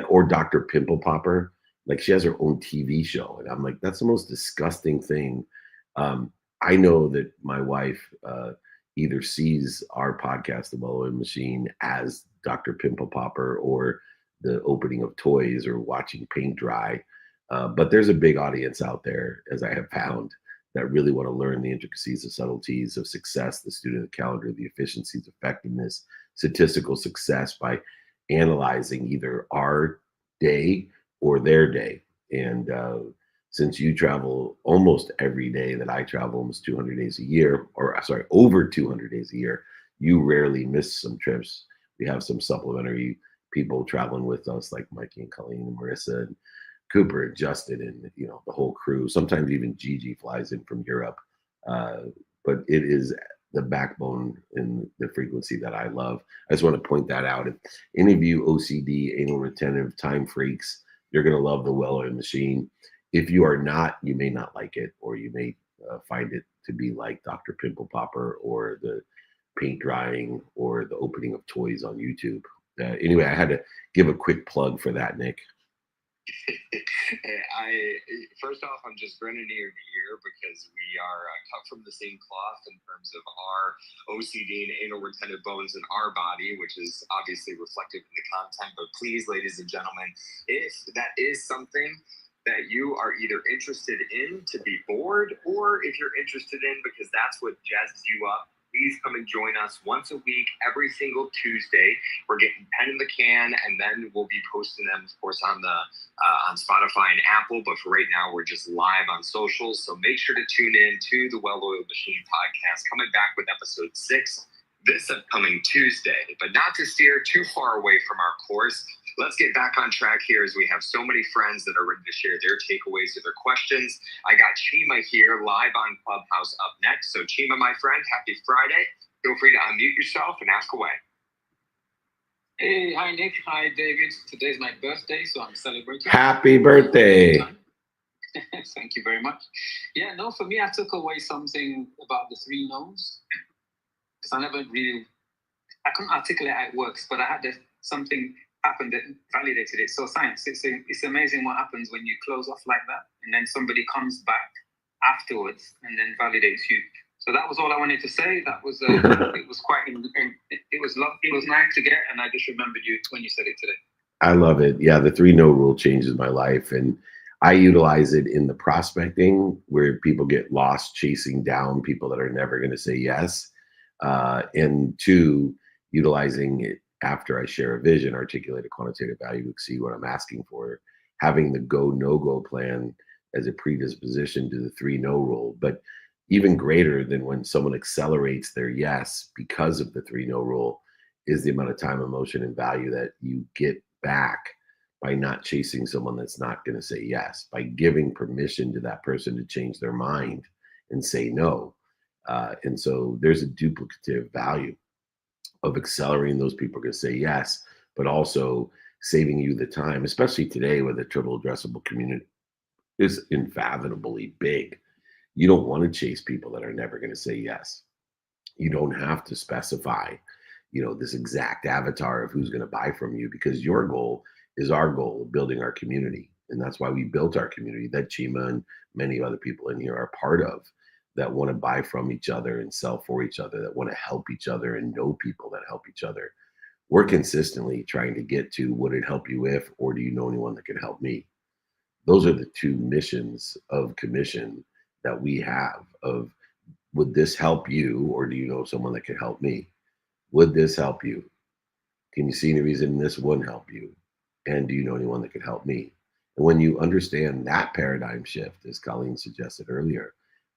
Or Dr. Pimple Popper, she has her own TV show. And I'm like, that's the most disgusting thing. I know that my wife either sees our podcast, The Well-Oiled Machine, as Dr. Pimple Popper, or the opening of toys, or watching paint dry. But there's a big audience out there, as I have found, that really want to learn the intricacies, the subtleties of success, the student of the calendar, the efficiencies, effectiveness, statistical success, by analyzing either our day or their day. And since you travel almost every day that I travel, almost 200 days a year, or sorry, over 200 days a year, you rarely miss some trips. We have some supplementary people traveling with us, like Mikey and Colleen and Marissa and Cooper and Justin and, you know, the whole crew. Sometimes even Gigi flies in from Europe. But it is the backbone in the frequency that I love. I just want to point that out. If any of you OCD, anal retentive, time freaks, you're going to love the well-oiled machine. If you are not, you may not like it, or you may find it to be like Dr. Pimple Popper or the paint drying or the opening of toys on YouTube. Anyway, I had to give a quick plug for that, Nick. First off, I'm just grinning ear to ear because we are cut from the same cloth in terms of our OCD and anal retentive bones in our body, which is obviously reflected in the content. But please, ladies and gentlemen, if that is something that you are either interested in to be bored, or if you're interested in because that's what jazzes you up, please come and join us once a week, every single Tuesday. We're getting pen in the can, and then we'll be posting them, of course, on the on Spotify and Apple. But for right now, we're just live on socials. So make sure to tune in to the Well-Oiled Machine podcast, coming back with episode 6 this upcoming Tuesday. But not to steer too far away from our course, let's get back on track here as we have so many friends that are ready to share their takeaways or their questions. I got Chima here live on Clubhouse up next. So Chima, my friend, happy Friday. Feel free to unmute yourself and ask away. Hey, hi Nick, hi David. Today's my birthday, so I'm celebrating. Happy birthday. Thank you very much. Yeah, no, for me, I took away something about the 3 no's. Because I couldn't articulate how it works, but I had something happened that validated it. So science, it's amazing what happens when you close off like that, and then somebody comes back afterwards and then validates you. So that was all I wanted to say. That was it was quite it was nice to get, and I just remembered you when you said it today. I love it. Yeah, the 3 no rule changes my life, and I utilize it in the prospecting where people get lost chasing down people that are never going to say yes. And 2, utilizing it after I share a vision, articulate a quantitative value to exceed what I'm asking for, having the go, no-go plan as a predisposition to the 3 no rule. But even greater than when someone accelerates their yes because of the 3 no rule is the amount of time, emotion, and value that you get back by not chasing someone that's not going to say yes, by giving permission to that person to change their mind and say no. And so there's a duplicative value of accelerating those people are going to say yes, but also saving you the time, especially today where the total addressable community is unfathomably big. You don't want to chase people that are never going to say yes. You don't have to specify, this exact avatar of who's going to buy from you, because your goal is our goal of building our community. And that's why we built our community that Chima and many other people in here are part of, that want to buy from each other and sell for each other, that want to help each other and know people that help each other. We're consistently trying to get to, would it help you if, or do you know anyone that can help me? Those are the 2 missions of commission that we have of, would this help you, or do you know someone that can help me? Would this help you? Can you see any reason this wouldn't help you? And do you know anyone that could help me? And when you understand that paradigm shift, as Colleen suggested earlier,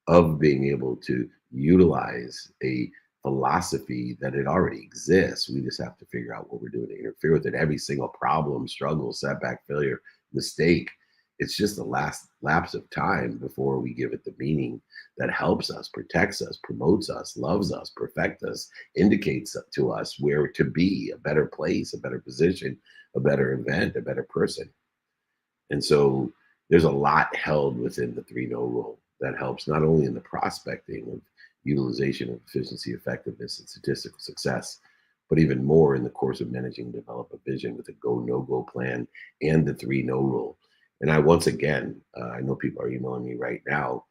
of being able to utilize a philosophy that it already exists, we just have to figure out what we're doing to interfere with it. Every single problem, struggle, setback, failure, mistake, it's just the last lapse of time before we give it the meaning that helps us, protects us, promotes us, loves us, perfects us, indicates to us where to be, a better place, a better position, a better event, a better person. And so there's a lot held within the 3 no rule that helps not only in the prospecting of utilization of efficiency, effectiveness, and statistical success, but even more in the course of managing and develop a vision with a go, no-go plan and the 3 no rule. And I, once again, I know people are emailing me right now.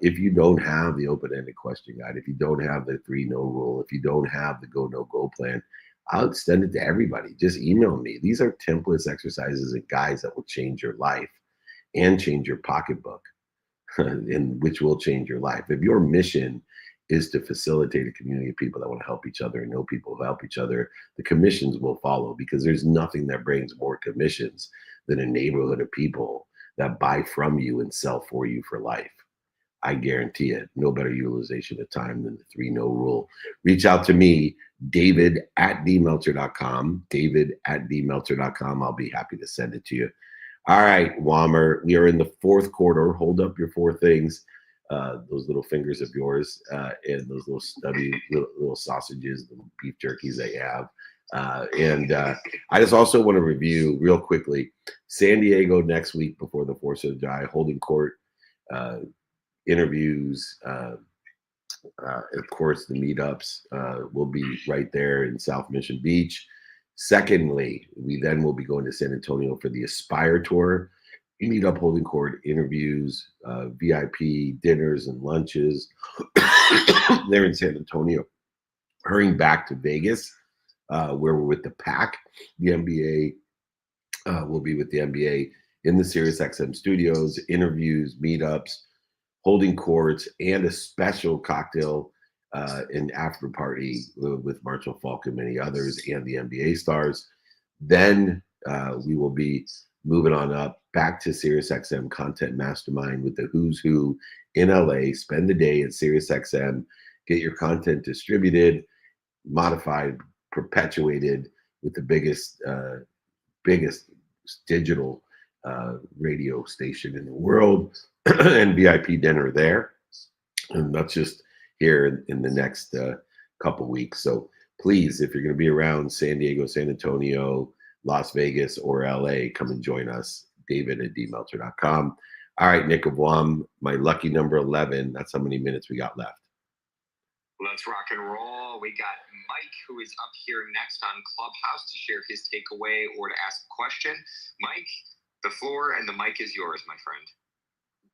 If you don't have the open-ended question guide, if you don't have the 3 no rule, if you don't have the go, no-go plan, I'll extend it to everybody. Just email me. These are templates, exercises, and guides that will change your life and change your pocketbook, and which will change your life. If your mission is to facilitate a community of people that want to help each other and know people who help each other, the commissions will follow, because there's nothing that brings more commissions than a neighborhood of people that buy from you and sell for you for life. I guarantee it. No better utilization of time than the 3-no rule. Reach out to me, David@dmeltzer.com. David@dmeltzer.com. I'll be happy to send it to you. All right, Wammer, we are in the fourth quarter. Hold up your four things. Those little fingers of yours and those little stubby little sausages, the beef jerkies that you have. And I just also want to review real quickly San Diego next week before the 4th of July, holding court, interviews, of course, the meetups will be right there in South Mission Beach. Secondly, we then will be going to San Antonio for the Aspire Tour. Meet up, holding court, interviews, VIP dinners and lunches there in San Antonio. Hurrying back to Vegas, where we're with the Pack. The NBA will be with the NBA in the SiriusXM studios, interviews, meetups, holding courts, and a special cocktail and after party with Marshall Faulk and many others and the NBA stars. Then we will be moving on up back to SiriusXM Content Mastermind with the who's who in LA. Spend the day at SiriusXM, get your content distributed, modified, perpetuated with the biggest digital radio station in the world, and VIP dinner there. And that's just here in the next couple weeks. So please, if you're going to be around San Diego, San Antonio, Las Vegas, or LA, come and join us. David@dmeltzer.com. All right, Nick of Wam, my lucky number 11. That's how many minutes we got left. Let's rock and roll. We got Mike, who is up here next on Clubhouse to share his takeaway or to ask a question. Mike, the floor and the mic is yours, my friend.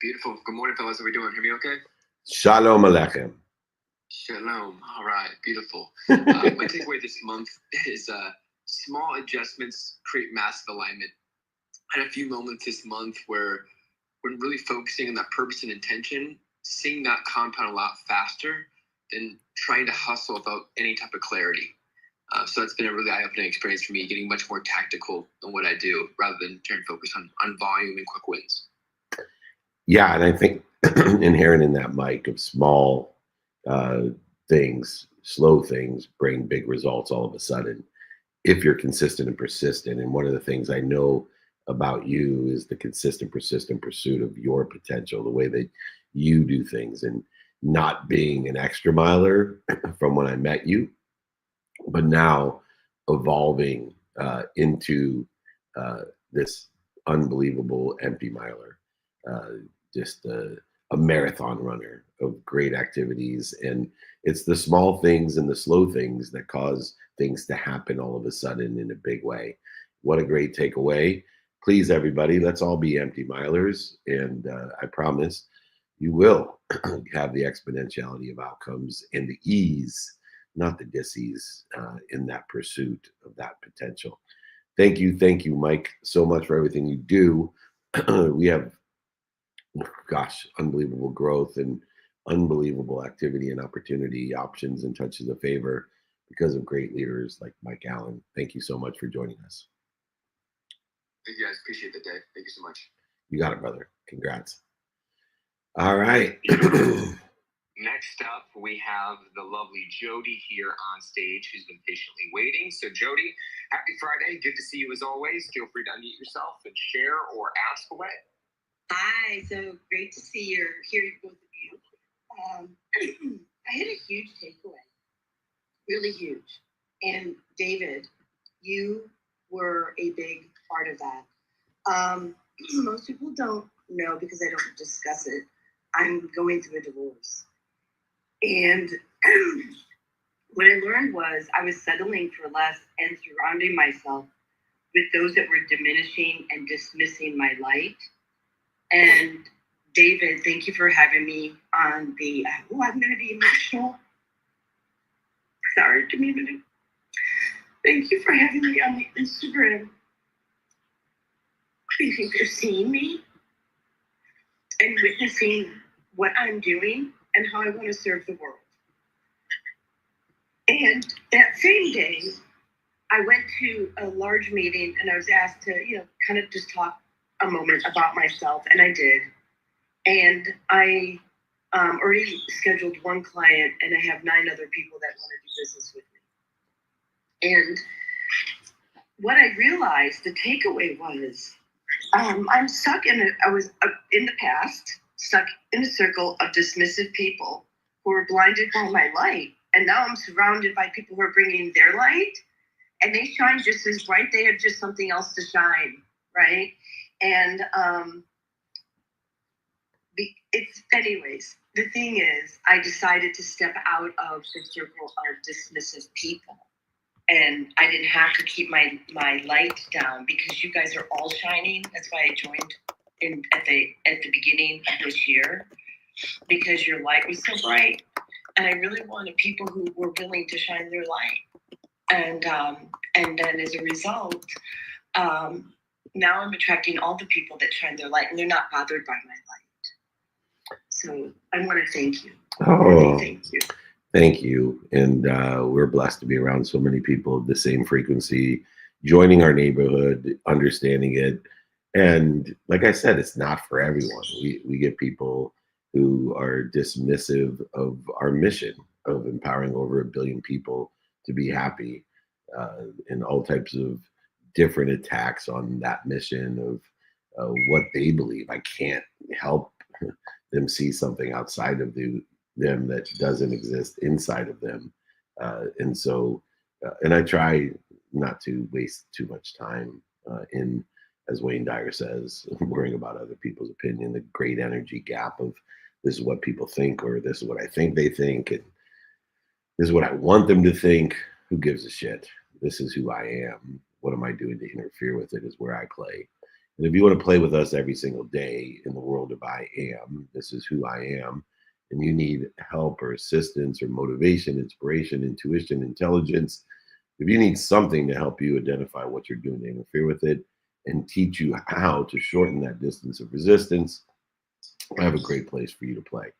Beautiful. Good morning, fellas. How are we doing? Hear me okay? Shalom Aleichem. Shalom. All right. Beautiful. My takeaway this month is small adjustments create massive alignment. I had a few moments this month where when really focusing on that purpose and intention, seeing that compound a lot faster than trying to hustle without any type of clarity. So that's been a really eye-opening experience for me, getting much more tactical in what I do rather than trying to focus on volume and quick wins. Yeah, and I think inherent in that, Mike, of small things, slow things bring big results all of a sudden if you're consistent and persistent. And one of the things I know about you is the consistent, persistent pursuit of your potential, the way that you do things, and not being an extra miler from when I met you, but now evolving into this unbelievable empty miler, just a marathon runner of great activities. And it's the small things and the slow things that cause things to happen all of a sudden in a big way. What a great takeaway. Please, everybody, let's all be empty milers. And I promise you will have the exponentiality of outcomes and the ease, not the dis-ease, in that pursuit of that potential. Thank you, Mike, so much for everything you do. We have, gosh, unbelievable growth and unbelievable activity and opportunity, options and touches of favor because of great leaders like Mike Allen. Thank you so much for joining us. Thank you guys. Appreciate the day. Thank you so much. You got it, brother. Congrats. All right. Next up, we have the lovely Jody here on stage, who's been patiently waiting. So Jody, happy Friday. Good to see you as always. Feel free to unmute yourself and share or ask away. Hi, so great to see you, hear both of you. I had a huge takeaway, really huge. And David, you were a big part of that. Most people don't know because I don't discuss it. I'm going through a divorce. And what I learned was I was settling for less and surrounding myself with those that were diminishing and dismissing my light. And David, thank you for having me on the, I'm going to be emotional. Sorry, give me a minute. Thank you for having me on the Instagram. I think you're seeing me and witnessing what I'm doing and how I want to serve the world. And that same day, I went to a large meeting and I was asked to, kind of just talk a moment about myself, and I did. And I already scheduled one client, and I have 9 other people that want to do business with me. And what I realized, the takeaway was, I'm stuck I was in the past, stuck in a circle of dismissive people who were blinded by my light. And now I'm surrounded by people who are bringing their light, and they shine just as bright. They have just something else to shine, right? And anyways, the thing is, I decided to step out of the circle of dismissive people. And I didn't have to keep my light down because you guys are all shining. That's why I joined at the beginning of this year, because your light was so bright. And I really wanted people who were willing to shine their light. And then as a result, now I'm attracting all the people that shine their light, and they're not bothered by my light. So I want to thank you. Oh, thank you. Thank you. And we're blessed to be around so many people of the same frequency, joining our neighborhood, understanding it. And like I said, it's not for everyone. We get people who are dismissive of our mission of empowering over 1 billion people to be happy, and all types of different attacks on that mission of what they believe. I can't help them see something outside of them that doesn't exist inside of them. And so, and I try not to waste too much time in, as Wayne Dyer says, worrying about other people's opinion, the great energy gap of this is what people think, or this is what I think they think, and this is what I want them to think. Who gives a shit? This is who I am. What am I doing to interfere with it is where I play. And if you want to play with us every single day in the world of I am, this is who I am, and you need help or assistance or motivation, inspiration, intuition, intelligence, if you need something to help you identify what you're doing to interfere with it and teach you how to shorten that distance of resistance, I have a great place for you to play.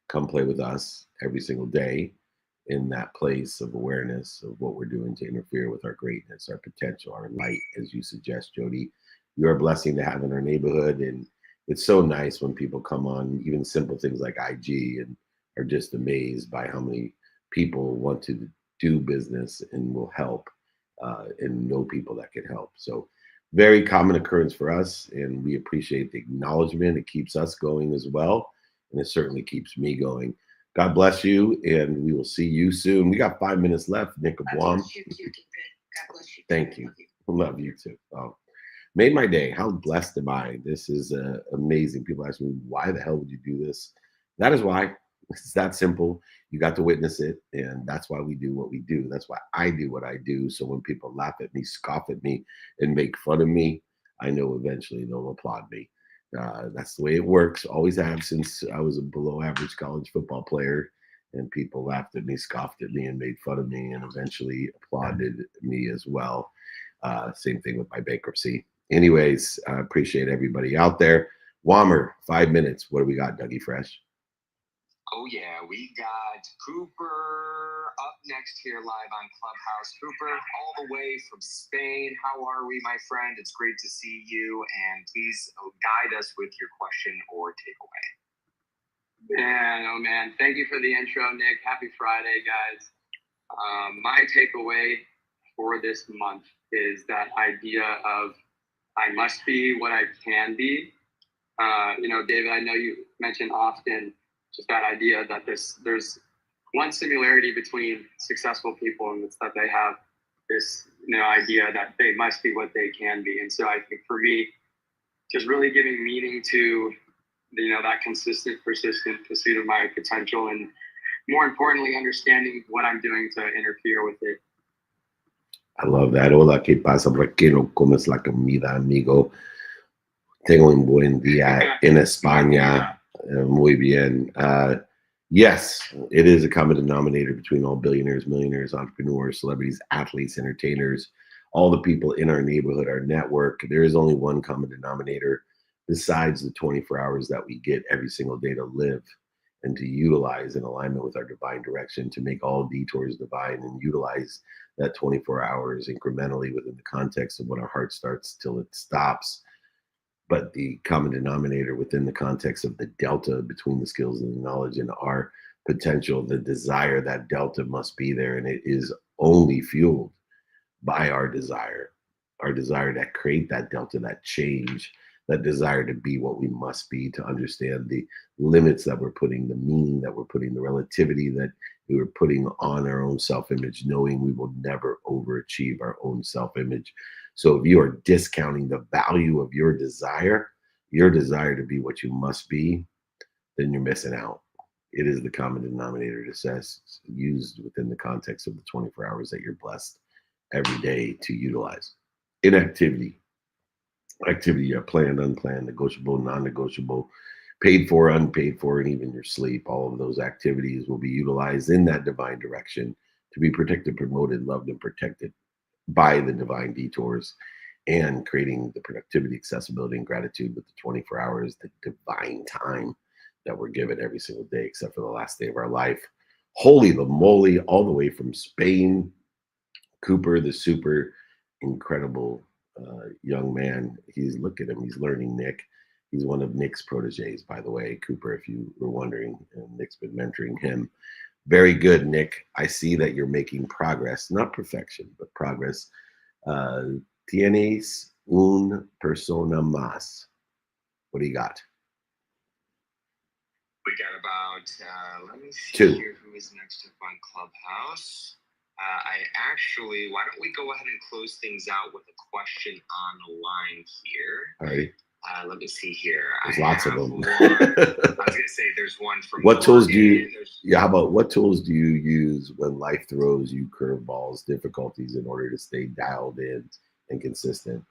Come play with us every single day in that place of awareness of what we're doing to interfere with our greatness, our potential, our light, as you suggest, Jody. You're a blessing to have in our neighborhood, and it's so nice when people come on even simple things like IG and are just amazed by how many people want to do business and will help and know people that can help. So very common occurrence for us, and we appreciate the acknowledgement. It keeps us going as well, and it certainly keeps me going. God bless you, and we will see you soon. We got 5 minutes left, Nick of Guam. Thank you. Love you too. Oh, made my day. How blessed am I? This is amazing. People ask me, why the hell would you do this? That is why. It's that simple. You got to witness it, and that's why we do what we do. That's why I do what I do. So when people laugh at me, scoff at me, and make fun of me, I know eventually they'll applaud me. That's the way it works. Always have since I was a below average college football player, and people laughed at me, scoffed at me, and made fun of me, and eventually applauded me as well. Same thing with my bankruptcy. Anyways, I appreciate everybody out there. Wammer, 5 minutes. What do we got, Dougie Fresh? Oh yeah, we got Cooper up next here live on Clubhouse. Cooper, all the way from Spain. How are we, my friend? It's great to see you, and please guide us with your question or takeaway. Man, oh man, thank you for the intro, Nick. Happy Friday, guys. My takeaway for this month is that idea of I must be what I can be. David, I know you mention often just that idea that there's one similarity between successful people, and it's that they have this idea that they must be what they can be. And so I think for me, just really giving meaning to that consistent, persistent pursuit of my potential, and more importantly, understanding what I'm doing to interfere with it. I love that. Hola, ¿qué pasa? ¿Por qué no comes la comida, amigo? Tengo un buen día en España. Muy bien. Yes, it is a common denominator between all billionaires, millionaires, entrepreneurs, celebrities, athletes, entertainers, all the people in our neighborhood, our network. There is only one common denominator besides the 24 hours that we get every single day to live and to utilize in alignment with our divine direction, to make all detours divine and utilize that 24 hours incrementally within the context of when our heart starts till it stops. but the common denominator within the context of the delta between the skills and the knowledge and our potential, the desire, that delta must be there. And it is only fueled by our desire to create that delta, that change, that desire to be what we must be, to understand the limits that we're putting, the meaning that we're putting, the relativity that we were putting on our own self-image, knowing we will never overachieve our own self-image. So if you are discounting the value of your desire to be what you must be, then you're missing out. It is the common denominator to success used within the context of the 24 hours that you're blessed every day to utilize. Inactivity, activity are planned, unplanned, negotiable, non-negotiable, paid for, unpaid for, and even your sleep. All of those activities will be utilized in that divine direction to be protected, promoted, loved, and protected by the divine detours, and creating the productivity, accessibility, and gratitude with the 24 hours, the divine time that we're given every single day, except for the last day of our life. Holy the moly, all the way from Spain, Cooper, the super incredible young man. Look at him, he's learning, Nick. He's one of Nick's proteges, by the way, Cooper, if you were wondering. Nick's been mentoring him. Very good, Nick. I see that you're making progress, not perfection, but progress. Tienes un persona más. What do you got? We got about, let me see Two. here who is next up on Clubhouse. Why don't we go ahead and close things out with a question on the line here? All right. Let me see here. There's lots of them. I was going to say there's one from What tools do you, Morgan, how about what tools do you use when life throws you curveballs, difficulties, in order to stay dialed in and consistent?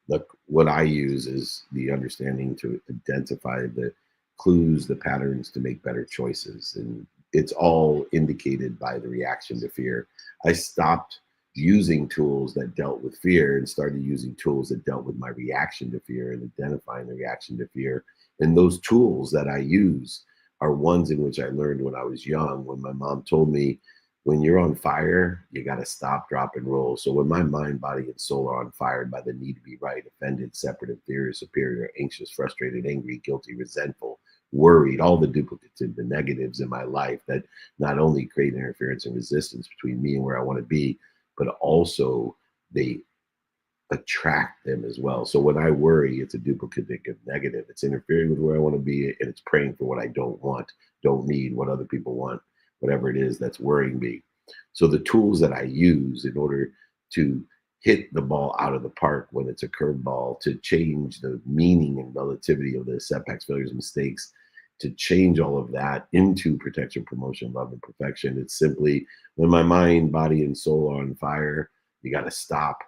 Look, what I use is the understanding to identify the clues, the patterns to make better choices. And it's all indicated by the reaction to fear. I stopped using tools that dealt with fear and started using tools that dealt with my reaction to fear and identifying the reaction to fear. And those tools that I use are ones in which I learned when I was young, when my mom told me, when you're on fire, you got to stop, drop, and roll. So when my mind, body, and soul are on fire by the need to be right, offended, separate, inferior, superior, anxious, frustrated, angry, guilty, resentful, worried, all the duplicates and the negatives in my life that not only create interference and resistance between me and where I want to be, but also they attract them as well. So when I worry, it's a duplicative negative. It's interfering with where I want to be, and it's praying for what I don't want, don't need, what other people want, whatever it is that's worrying me. So the tools that I use in order to hit the ball out of the park when it's a curveball, to change the meaning and relativity of the setbacks, failures, mistakes, to change all of that into protection, promotion, love, and perfection. It's simply when my mind, body, and soul are on fire, you got to stop,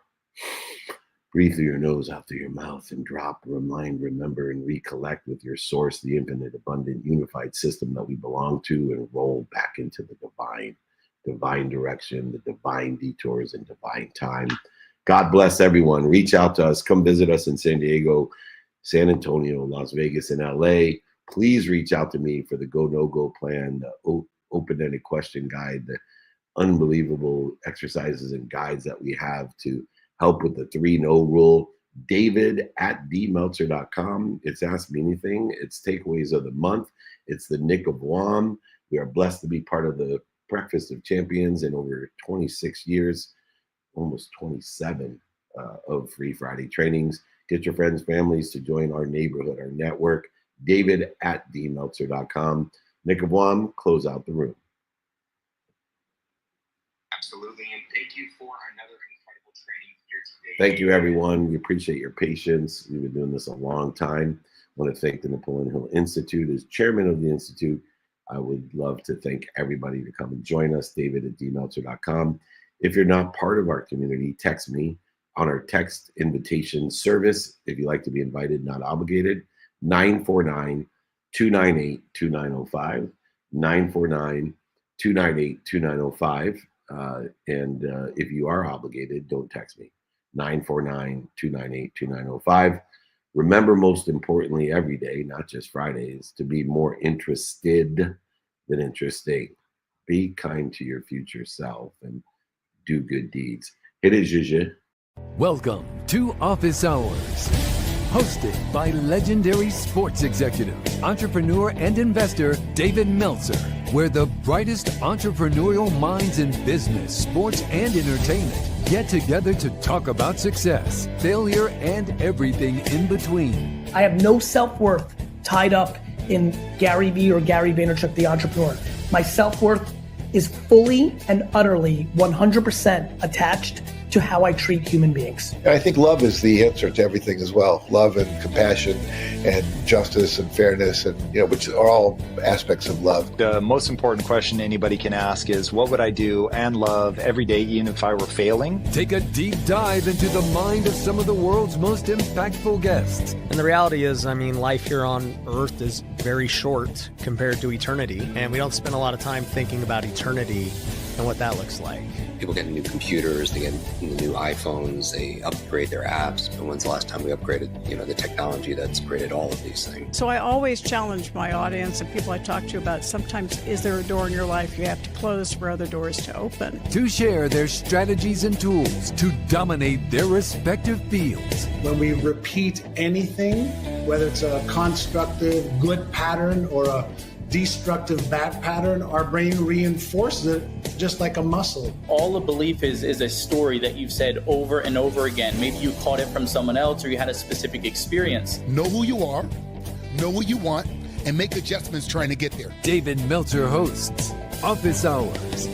breathe through your nose, out through your mouth, and drop, remind, remember, and recollect with your source, the infinite, abundant, unified system that we belong to, and roll back into the divine direction, the divine detours, and divine time. God bless everyone. Reach out to us. Come visit us in San Diego, San Antonio, Las Vegas, and LA. Please reach out to me for the Go No Go plan, the open-ended question guide, the unbelievable exercises and guides that we have to help with the 3-No rule. David@dmeltzer.com. It's Ask Me Anything. It's takeaways of the month. It's the Nick of Wam. We are blessed to be part of the Breakfast of Champions in over 26 years, almost 27 of Free Friday trainings. Get your friends, families to join our neighborhood, our network. David@dmeltzer.com. Nick of Wam, close out the room. Absolutely, and thank you for another incredible training here today. Thank you, everyone. We appreciate your patience. We've been doing this a long time. I want to thank the Napoleon Hill Institute. As chairman of the Institute, I would love to thank everybody to come and join us, David@dmeltzer.com. If you're not part of our community, text me on our text invitation service. If you'd like to be invited, not obligated, 949-298-2905, 949-298-2905. And if you are obligated, don't text me, 949-298-2905. Remember, most importantly, every day, not just Fridays, to be more interested than interesting. Be kind to your future self and do good deeds. Hit it, Gigi. Welcome to Office Hours, Hosted by legendary sports executive, entrepreneur, and investor David Meltzer, where the brightest entrepreneurial minds in business, sports, and entertainment get together to talk about success, failure, and everything in between. I have no self-worth tied up in Gary Vee or Gary Vaynerchuk, the entrepreneur. My self-worth is fully and utterly 100% attached to how I treat human beings. I think love is the answer to everything as well. Love and compassion and justice and fairness, and which are all aspects of love. The most important question anybody can ask is, what would I do and love every day, even if I were failing? Take a deep dive into the mind of some of the world's most impactful guests. And the reality is, life here on Earth is very short compared to eternity, and we don't spend a lot of time thinking about eternity and what that looks like. People get new computers, they get the new iPhones, they upgrade their apps. But when's the last time we upgraded, the technology that's created all of these things? So I always challenge my audience and people I talk to about sometimes is there a door in your life you have to close for other doors to open? To share their strategies and tools to dominate their respective fields. When we repeat anything, whether it's a constructive good pattern or a destructive bad pattern, our brain reinforces it just like a muscle. All a belief is a story that you've said over and over again. Maybe you caught it from someone else or you had a specific experience. Know who you are, know what you want, and make adjustments trying to get there. David Meltzer hosts Office Hours.